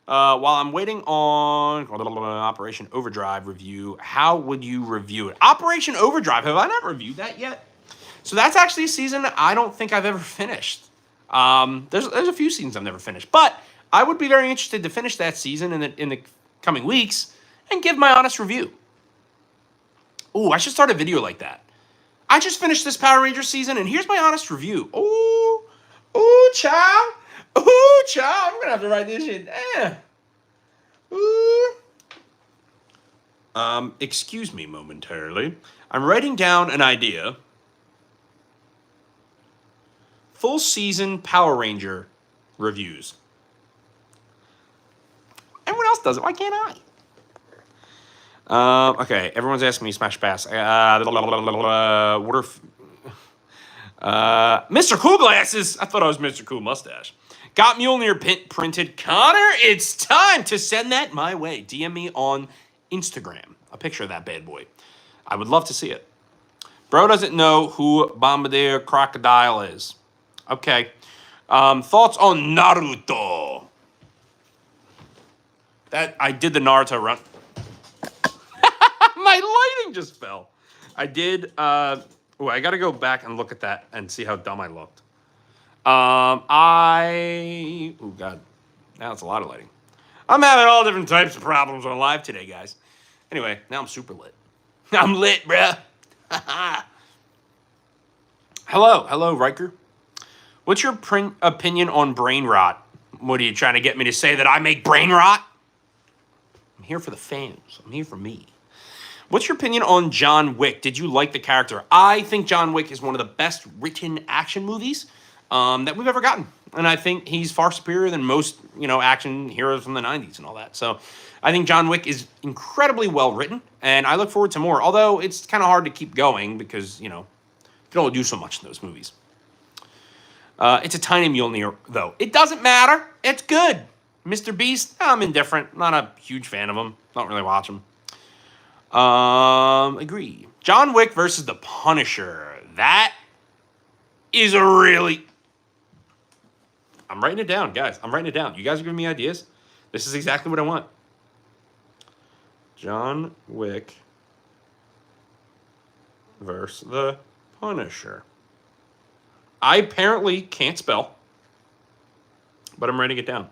While I'm waiting on Operation Overdrive review, how would you review it? Operation Overdrive, have I not reviewed that yet? So that's actually a season I don't think I've ever finished. There's a few seasons I've never finished, but I would be very interested to finish that season in the coming weeks and give my honest review. Ooh, I should start a video like that. I just finished this Power Rangers season, and here's my honest review. Ooh, child. Ooh, child. I'm gonna have to write this shit down. Excuse me momentarily. I'm writing down an idea. Full season Power Ranger reviews. Everyone else does it. Why can't I? Okay, everyone's asking me Smash Pass. What if... Mr. Cool Glasses. I thought I was Mr. Cool Mustache. Got Mjolnir printed. Connor, it's time to send that my way. DM me on Instagram. A picture of that bad boy. I would love to see it. Bro doesn't know who Bombardier Crocodile is. Okay. Thoughts on Naruto? That I did the Naruto run. My thing just fell. I did. I got to go back and look at that and see how dumb I looked. Oh God, now it's a lot of lighting. I'm having all different types of problems on live today, guys. Anyway, now I'm super lit. I'm lit, bruh. Hello, Riker. What's your opinion on brain rot? What are you trying to get me to say, that I make brain rot? I'm here for the fans. I'm here for me. What's your opinion on John Wick? Did you like the character? I think John Wick is one of the best written action movies that we've ever gotten. And I think he's far superior than most, action heroes from the 90s and all that. So I think John Wick is incredibly well written, and I look forward to more. Although it's kind of hard to keep going because, you can only do so much in those movies. It's a tiny Mjolnir, though. It doesn't matter. It's good. Mr. Beast, I'm indifferent. Not a huge fan of him. Don't really watch him. Agree. John Wick versus the Punisher. That is a really... I'm writing it down, guys. I'm writing it down. You guys are giving me ideas? This is exactly what I want. John Wick versus the Punisher. I apparently can't spell, but I'm writing it down.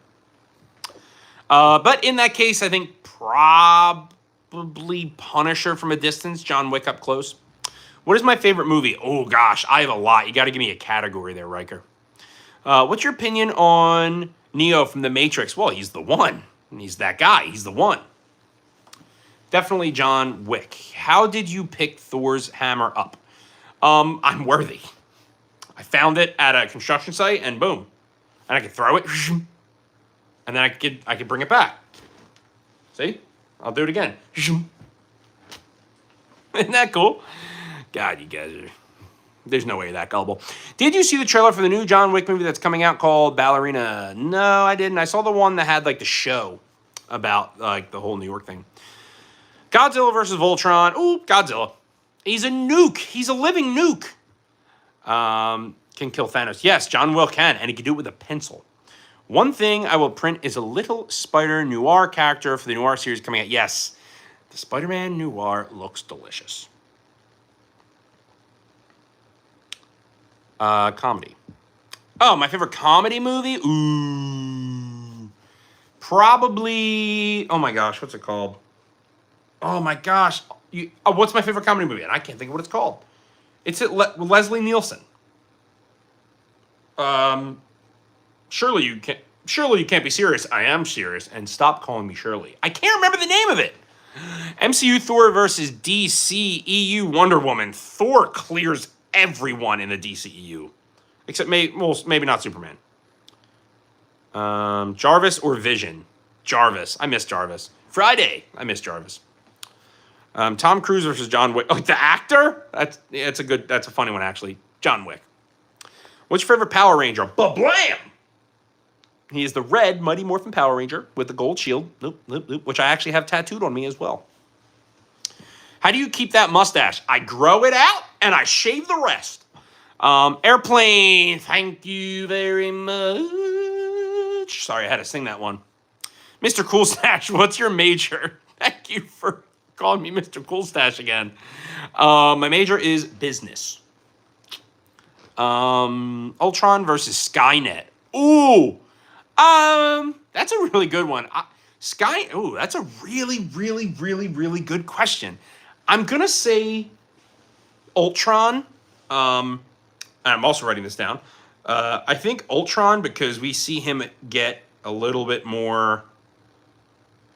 But in that case, I think probably Punisher from a distance, John Wick up close. What is my favorite movie? Oh, gosh, I have a lot. You got to give me a category there, Riker. What's your opinion on Neo from The Matrix? Well, he's the one. He's that guy. He's the one. Definitely John Wick. How did you pick Thor's hammer up? I'm worthy. I found it at a construction site, and boom. And I could throw it, and then I could bring it back. See? I'll do it again. Isn't that cool? God, you guys are... There's no way you're that gullible. Did you see the trailer for the new John Wick movie that's coming out called Ballerina? No, I didn't. I saw the one that had, the show about, the whole New York thing. Godzilla versus Voltron. Ooh, Godzilla. He's a nuke. He's a living nuke. Can kill Thanos. Yes, John Wick can, and he can do it with a pencil. One thing I will print is a little Spider Noir character for the Noir series coming out. Yes, the Spider-Man Noir looks delicious. Comedy. Oh, my favorite comedy movie? Ooh. Probably, oh my gosh, what's it called? Oh my gosh. What's my favorite comedy movie? And I can't think of what it's called. It's Leslie Nielsen. Surely you can't be serious. I am serious, and stop calling me Shirley. I can't remember the name of it. MCU Thor versus DC EU Wonder Woman. Thor clears everyone in the DCEU, except maybe not Superman. Jarvis or Vision? Jarvis. I miss Jarvis. Friday. I miss Jarvis. Tom Cruise versus John Wick. Oh, the actor? That's a funny one, actually. John Wick. What's your favorite Power Ranger? Ba-blam! He is the red Mighty Morphin Power Ranger with the gold shield, which I actually have tattooed on me as well. How do you keep that mustache? I grow it out and I shave the rest. Airplane, thank you very much. Sorry, I had to sing that one. Mr. Cool Stash, what's your major? Thank you for calling me Mr. Cool Stash again. My major is business. Ultron versus Skynet. Ooh. That's a really good one. That's a really, really, really, really good question. I'm gonna say Ultron. And I'm also writing this down. I think Ultron, because we see him get a little bit more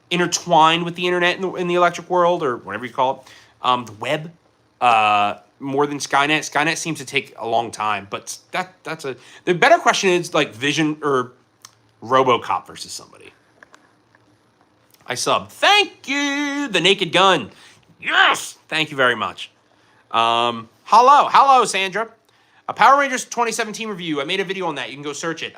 intertwined with the internet in the electric world, or whatever you call it, the web, more than Skynet. Skynet seems to take a long time, but the better question is Vision or RoboCop versus somebody. I sub. Thank you, the Naked Gun. Yes, thank you very much. Hello, Sandra. A Power Rangers 2017 review. I made a video on that. You can go search it.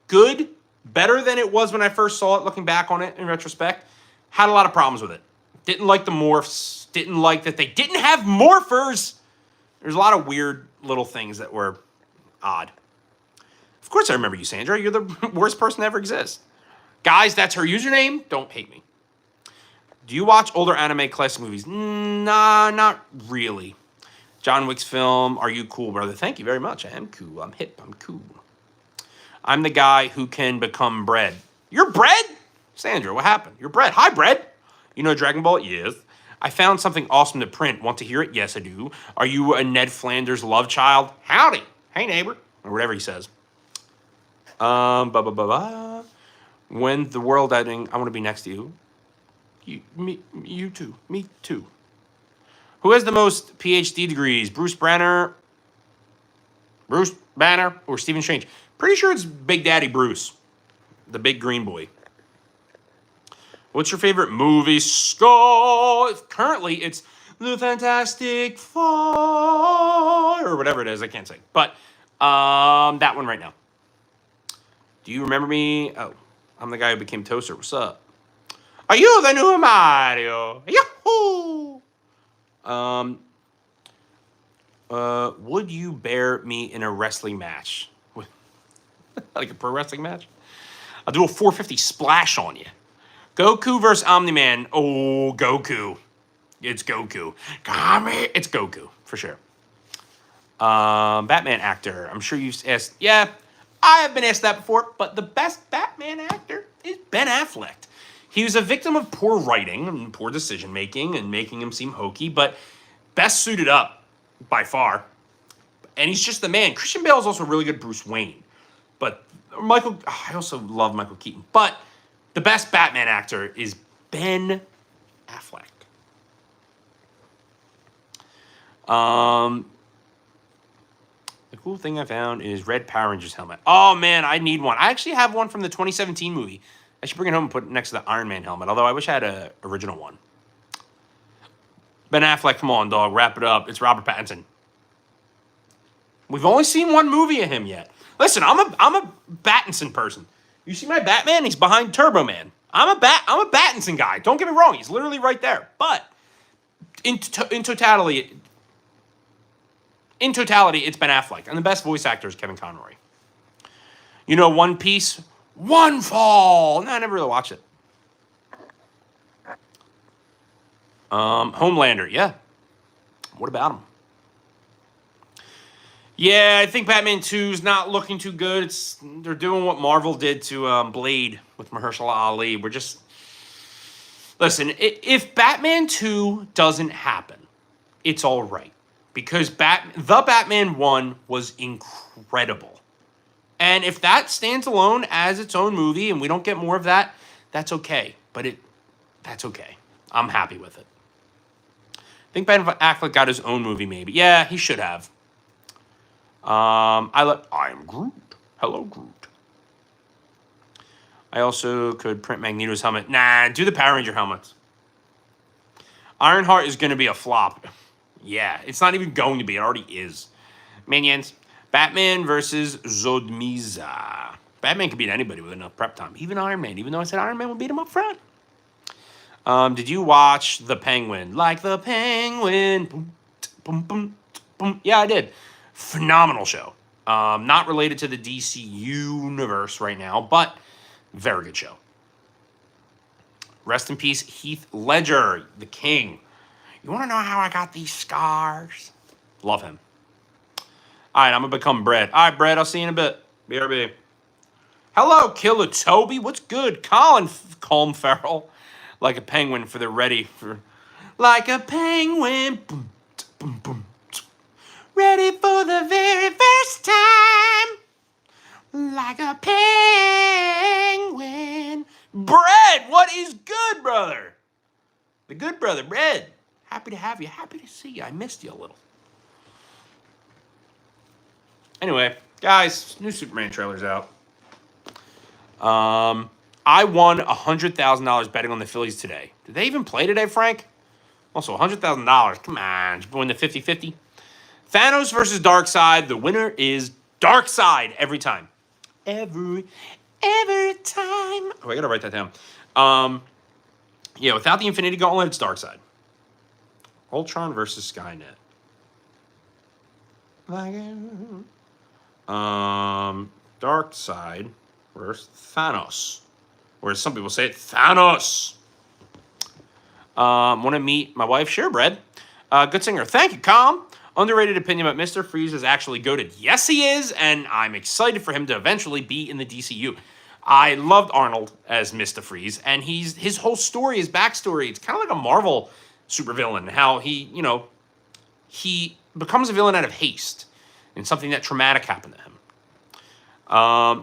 Good, better than it was when I first saw it. Looking back on it in retrospect, had a lot of problems with it. Didn't like the morphs. Didn't like that they didn't have morphers. There's a lot of weird little things that were odd. Of course I remember you, Sandra. You're the worst person to ever exist. Guys, that's her username. Don't hate me. Do you watch older anime classic movies? Nah, not really. John Wick's film. Are you cool, brother? Thank you very much. I am cool. I'm hip. I'm cool. I'm the guy who can become bread. You're bread? Sandra, what happened? You're bread. Hi, bread. You know Dragon Ball? Yes. I found something awesome to print. Want to hear it? Yes, I do. Are you a Ned Flanders love child? Howdy. Hey, neighbor. Or whatever he says. Ba ba ba ba. When the world ending, I want to be next to you. You too. Me too. Who has the most PhD degrees? Bruce Banner, or Stephen Strange? Pretty sure it's Big Daddy Bruce, the big green boy. What's your favorite movie? Skull. Currently, it's The Fantastic Four or whatever it is. I can't say, but that one right now. Do you remember me? Oh, I'm the guy who became Toaster. What's up? Are you the new Mario? Yahoo! Would you bear me in a wrestling match? Like a pro wrestling match? I'll do a 450 splash on you. Goku versus Omni-Man. Oh, Goku. It's Goku. Kami. It's Goku, for sure. Batman actor. I'm sure you've asked. Yeah, I have been asked that before, but the best Batman actor is Ben Affleck. He was a victim of poor writing and poor decision making and making him seem hokey, but best suited up by far. And he's just the man. Christian Bale is also a really good Bruce Wayne. But I also love Michael Keaton. But the best Batman actor is Ben Affleck. The cool thing I found is red Power Rangers helmet. Oh man, I need one. I actually have one from the 2017 movie. I should bring it home and put it next to the Iron Man helmet. Although I wish I had an original one. Ben Affleck, come on, dog, wrap it up. It's Robert Pattinson. We've only seen one movie of him yet. Listen, I'm a Pattinson person. You see my Batman? He's behind Turbo Man. I'm a Pattinson guy. Don't get me wrong. He's literally right there. But in totality, it's Ben Affleck, and the best voice actor is Kevin Conroy. You know, One Piece, One Fall. No, I never really watched it. Homelander, yeah. What about him? Yeah, I think Batman 2 is not looking too good. They're doing what Marvel did to Blade with Mahershala Ali. Listen, if Batman 2 doesn't happen, it's all right. Because the Batman 1 was incredible. And if that stands alone as its own movie and we don't get more of that, that's okay. That's okay. I'm happy with it. I think Ben Affleck got his own movie maybe. Yeah, he should have. I'm Groot. Hello, Groot. I also could print Magneto's helmet. Nah, do the Power Ranger helmets. Ironheart is going to be a flop. Yeah, it's not even going to be. It already is. Minions. Batman versus Zodmiza. Batman can beat anybody with enough prep time. Even Iron Man. Even though I said Iron Man would beat him up front. Did you watch The Penguin? Like the Penguin. Boom, boom, boom, boom. Yeah, I did. Phenomenal show. Not related to the DC universe right now, but very good show. Rest in peace, Heath Ledger, the king. You want to know how I got these scars? Love him. All right, I'm going to become Bread. All right, Bread, I'll see you in a bit. BRB. Hello, Killer Toby. What's good? Colin Farrell. Like a penguin for the ready for... Like a penguin. Boom, boom, boom. Ready for the very first time. Like a penguin. Bread, what is good, brother? The good brother, Bread. Happy to have you. Happy to see you. I missed you a little. Anyway, guys, new Superman trailer's out. I won $100,000 betting on the Phillies today. Did they even play today, Frank? Also, $100,000. Come on, just win the 50-50. Thanos versus Darkseid. The winner is Darkseid every time. Every time. Oh, I gotta write that down. Yeah, without the Infinity Gauntlet, it's Darkseid. Ultron versus Skynet. Darkseid versus Thanos. Or as some people say it, Thanos. Want to meet my wife, Sherbread. Good singer. Thank you, Calm. Underrated opinion about Mr. Freeze is actually goated. Yes, he is, and I'm excited for him to eventually be in the DCU. I loved Arnold as Mr. Freeze, and his whole story, his backstory, it's kind of like a Marvel supervillain, how he becomes a villain out of haste and something that traumatic happened to him.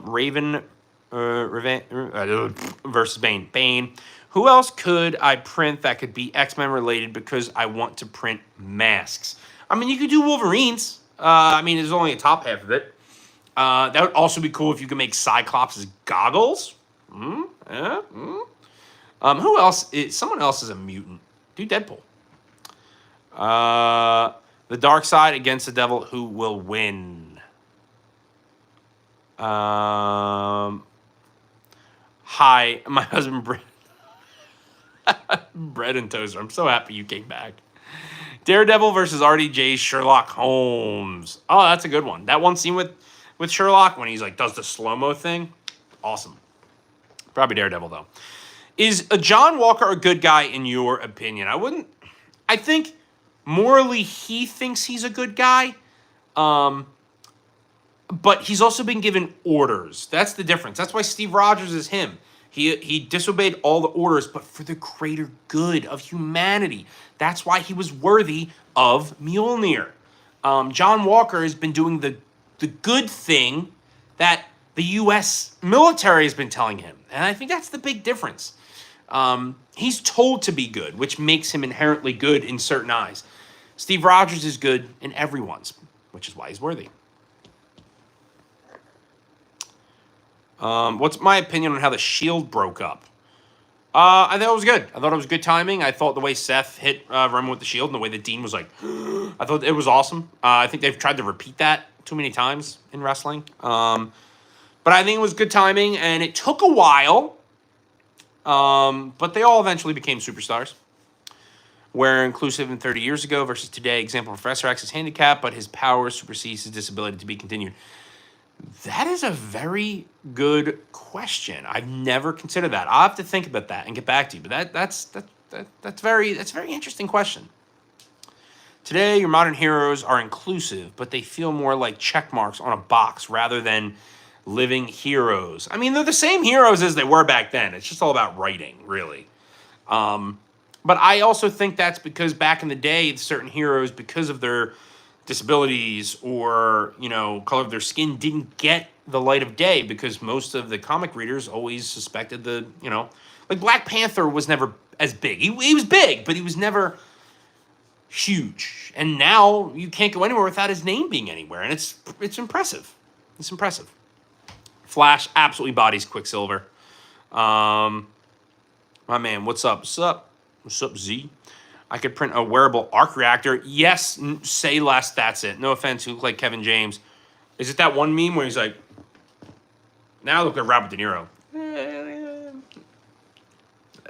Raven versus Bane. Bane. Who else could I print that could be X-Men related because I want to print masks? I mean, you could do Wolverines. There's only a top half of it. That would also be cool if you could make Cyclops' goggles. Who else? Someone else is a mutant. Do Deadpool. The dark side against the devil. Who will win? Hi, my husband Brett. Bread and toaster. I'm so happy you came back. Daredevil versus RDJ's Sherlock Holmes. Oh, that's a good one. That one scene with Sherlock when he's like does the slow-mo thing. Awesome. Probably Daredevil though. Is a John Walker a good guy in your opinion? I think morally he thinks he's a good guy. But he's also been given orders. That's the difference. That's why Steve Rogers is him. He disobeyed all the orders, but for the greater good of humanity. That's why he was worthy of Mjolnir. John Walker has been doing the good thing that the U.S. military has been telling him. And I think that's the big difference. He's told to be good, which makes him inherently good in certain eyes. Steve Rogers is good in everyone's, which is why he's worthy. What's my opinion on how the Shield broke up? I thought it was good. I thought it was good timing. I thought the way Seth hit Roman with the Shield and the way that Dean was like, I thought it was awesome. I think they've tried to repeat that too many times in wrestling. But I think it was good timing, and it took a while. But they all eventually became superstars. Where inclusive in 30 years ago versus today, example, Professor X is handicapped, but his power supersedes his disability to be continued. That is a very good question. I've never considered that. I'll have to think about that and get back to you. But that's a very interesting question. Today, your modern heroes are inclusive, but they feel more like check marks on a box rather than living heroes. I mean, they're the same heroes as they were back then. It's just all about writing, really. But I also think that's because back in the day, certain heroes, because of their disabilities or, color of their skin, didn't get the light of day because most of the comic readers always suspected like Black Panther was never as big. He was big, but he was never huge. And now you can't go anywhere without his name being anywhere. And it's impressive. It's impressive. Flash absolutely bodies Quicksilver. My man, what's up? What's up? What's up, Z? I could print a wearable arc reactor. Yes, say less, that's it. No offense, you look like Kevin James. Is it that one meme where he's like, now I look like Robert De Niro.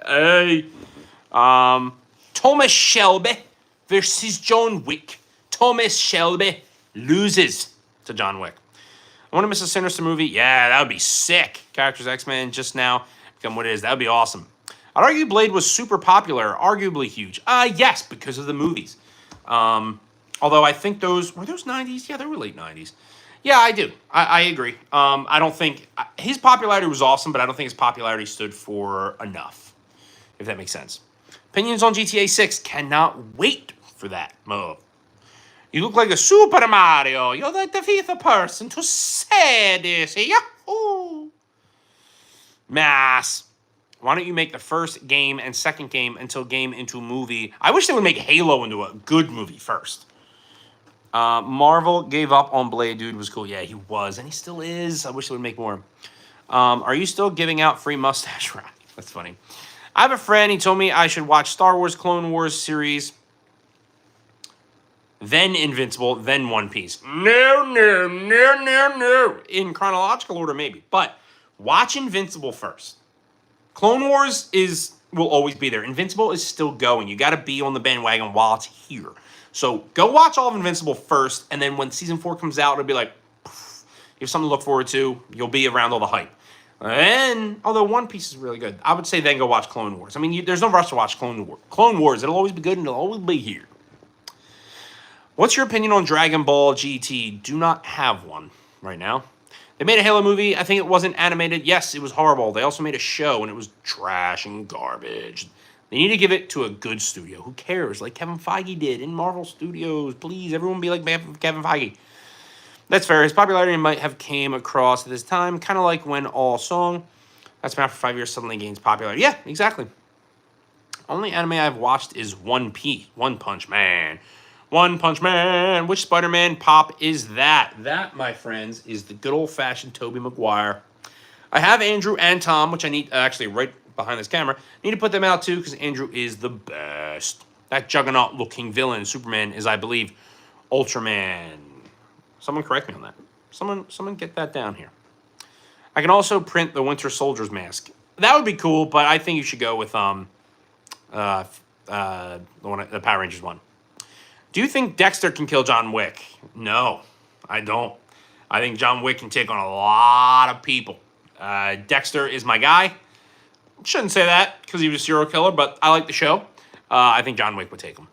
Hey. Thomas Shelby versus John Wick. Thomas Shelby loses to John Wick. I want to miss a Sinister movie. Yeah, that would be sick. Characters X-Men just now become what it is. That would be awesome. I'd argue Blade was super popular, arguably huge. Yes, because of the movies. Although I think were those 90s? Yeah, they were late 90s. Yeah, I do. I agree. I don't think his popularity was awesome, but I don't think his popularity stood for enough, if that makes sense. Opinions on GTA 6. Cannot wait for that. Oh. You look like a Super Mario. You're like the fifth person to say this. Yahoo! Mass. Why don't you make the first game and second game until game into movie? I wish they would make Halo into a good movie first. Marvel gave up on Blade. Dude was cool. Yeah, he was. And he still is. I wish they would make more. Are you still giving out free mustache rap? That's funny. I have a friend. He told me I should watch Star Wars Clone Wars series, then Invincible, then One Piece. No. In chronological order, maybe. But watch Invincible first. Clone Wars will always be there. Invincible is still going. You got to be on the bandwagon while it's here. So go watch all of Invincible first, and then when season 4 comes out, it'll be like, you have something to look forward to. You'll be around all the hype. And although One Piece is really good, I would say then go watch Clone Wars. I mean, there's no rush to watch Clone Wars. Clone Wars, it'll always be good and it'll always be here. What's your opinion on Dragon Ball GT? Do not have one right now. They made a Halo movie. I think it wasn't animated. Yes, it was horrible. They also made a show and it was trash and garbage. They need to give it to a good studio. Who cares? Like Kevin Feige did in Marvel Studios. Please, everyone be like Kevin Feige. That's fair. His popularity might have came across at this time, kind of like when All Song that's been out for 5 years suddenly gains popularity. Yeah, exactly. Only anime I've watched is One Piece, One Punch Man. One Punch Man. Which Spider-Man pop is that? That, my friends, is the good old-fashioned Tobey Maguire. I have Andrew and Tom, which I need, actually right behind this camera. Need to put them out too, because Andrew is the best. That juggernaut-looking villain, Superman, is, I believe, Ultraman. Someone correct me on that. Someone get that down here. I can also print the Winter Soldier's mask. That would be cool, but I think you should go with the Power Rangers one. Do you think Dexter can kill John Wick? No, I don't. I think John Wick can take on a lot of people. Dexter is my guy. Shouldn't say that because he was a serial killer, but I like the show. I think John Wick would take him.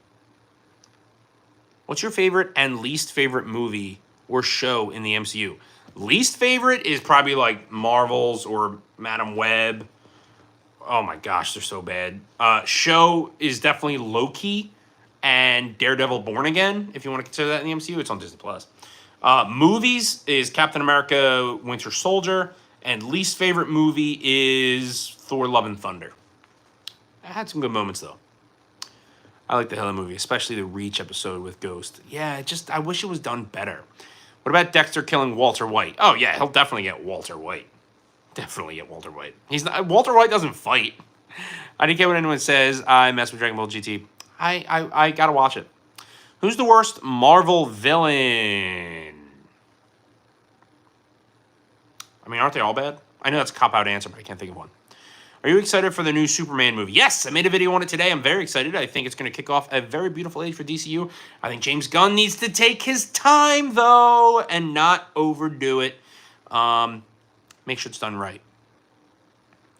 What's your favorite and least favorite movie or show in the MCU? Least favorite is probably like Marvel's or Madam Web. Oh my gosh, they're so bad. Show is definitely Loki and Daredevil Born Again, if you want to consider that in the MCU. It's on Disney+. Movies is Captain America Winter Soldier. And least favorite movie is Thor Love and Thunder. I had some good moments, though. I like the Halo movie, especially the Reach episode with Ghost. Yeah, I wish it was done better. What about Dexter killing Walter White? Oh, yeah, he'll definitely get Walter White. Definitely get Walter White. Walter White doesn't fight. I didn't care what anyone says. I mess with Dragon Ball GT. I gotta watch it. Who's the worst Marvel villain? I mean, aren't they all bad? I know that's a cop-out answer, but I can't think of one. Are you excited for the new Superman movie? Yes, I made a video on it today. I'm very excited. I think it's going to kick off a very beautiful age for DCU. I think James Gunn needs to take his time, though, and not overdo it. Make sure it's done right.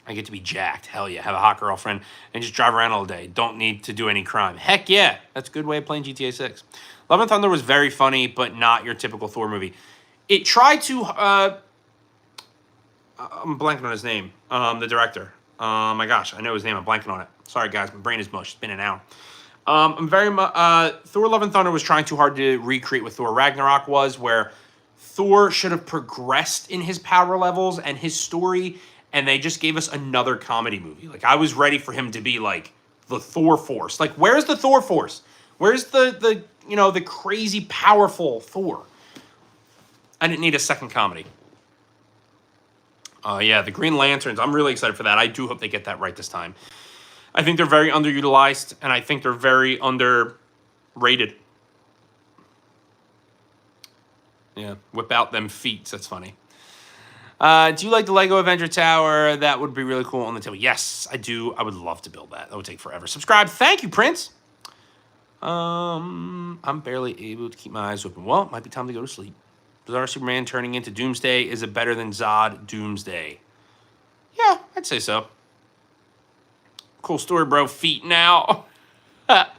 I get to be jacked. Hell yeah. Have a hot girlfriend and just drive around all day. Don't need to do any crime. Heck yeah. That's a good way of playing GTA 6. Love and Thunder was very funny, but not your typical Thor movie. It tried to... I'm blanking on his name. The director. My gosh, I know his name. I'm blanking on it. Sorry, guys. My brain is mush. It's been an hour. Thor Love and Thunder was trying too hard to recreate what Thor Ragnarok was, where Thor should have progressed in his power levels and his story, and they just gave us another comedy movie. Like, I was ready for him to be like the Thor Force. Like, where's the Thor Force? Where's the crazy powerful Thor? I didn't need a second comedy. Yeah, the Green Lanterns. I'm really excited for that. I do hope they get that right this time. I think they're very underutilized, and I think they're very underrated. Yeah, whip out them feet. That's funny. Do you like the Lego Avenger Tower? That would be really cool on the table. Yes, I do. I would love to build that. That would take forever. Subscribe. Thank you, Prince. I'm barely able to keep my eyes open. Well, it might be time to go to sleep. Bizarre Superman turning into Doomsday, is it better than Zod Doomsday? Yeah, I'd say so. Cool story, bro. Feet now. Yeah,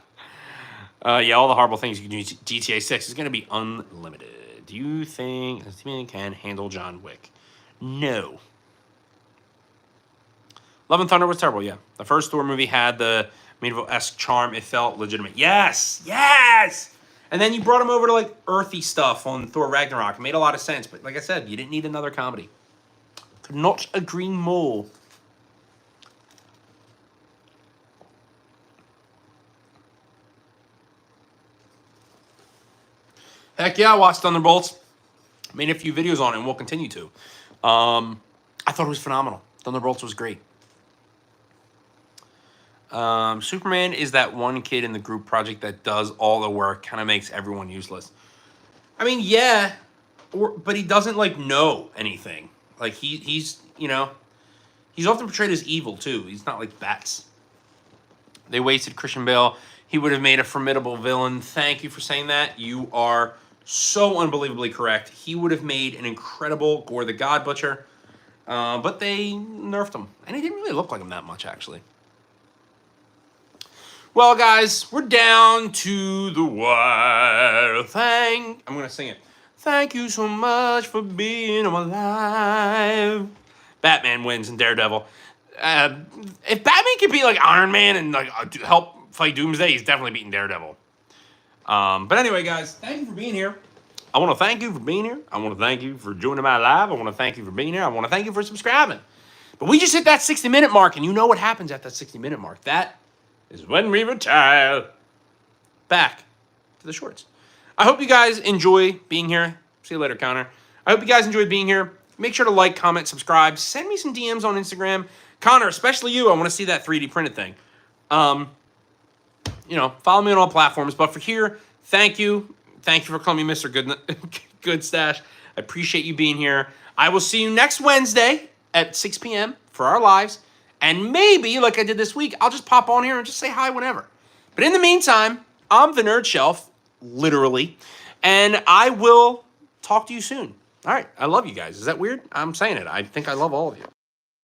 all the horrible things you can do. GTA 6 is going to be unlimited. Do you think Steven can handle John Wick? No. Love and Thunder was terrible, yeah. The first Thor movie had the medieval-esque charm. It felt legitimate. Yes! Yes! And then you brought him over to, like, earthy stuff on Thor Ragnarok. It made a lot of sense. But like I said, you didn't need another comedy. Could not agree more. Heck yeah, I watched Thunderbolts. Made a few videos on it, and we'll continue to. I thought it was phenomenal. Thunderbolts was great. Superman is that one kid in the group project that does all the work, kind of makes everyone useless. I mean, yeah, but he doesn't, like, know anything. Like, he's often portrayed as evil, too. He's not like Bats. They wasted Christian Bale. He would have made a formidable villain. Thank you for saying that. You are so unbelievably correct. He would have made an incredible Gore the God Butcher. but they nerfed him. And he didn't really look like him that much, actually. Well, guys, we're down to the wire. I'm going to sing it. Thank you so much for being alive. Batman wins in Daredevil. If Batman could be like Iron Man and like help fight Doomsday, he's definitely beating Daredevil. But anyway, guys, thank you for being here. I want to thank you for being here. I want to thank you for joining my live. I want to thank you for being here. I want to thank you for subscribing. But we just hit that 60-minute mark, and you know what happens at that 60-minute mark. That is when we retire. Back to the shorts. I hope you guys enjoy being here. See you later, Connor. I hope you guys enjoyed being here. Make sure to like, comment, subscribe. Send me some DMs on Instagram. Connor, especially you. I want to see that 3D printed thing. Follow me on all platforms. But for here, thank you. Thank you for calling me Mr. Good Stash. I appreciate you being here. I will see you next Wednesday at 6 p.m. for our lives. And maybe, like I did this week, I'll just pop on here and just say hi whenever. But in the meantime, I'm the Nerd Shelf, literally. And I will talk to you soon. All right. I love you guys. Is that weird? I'm saying it. I think I love all of you.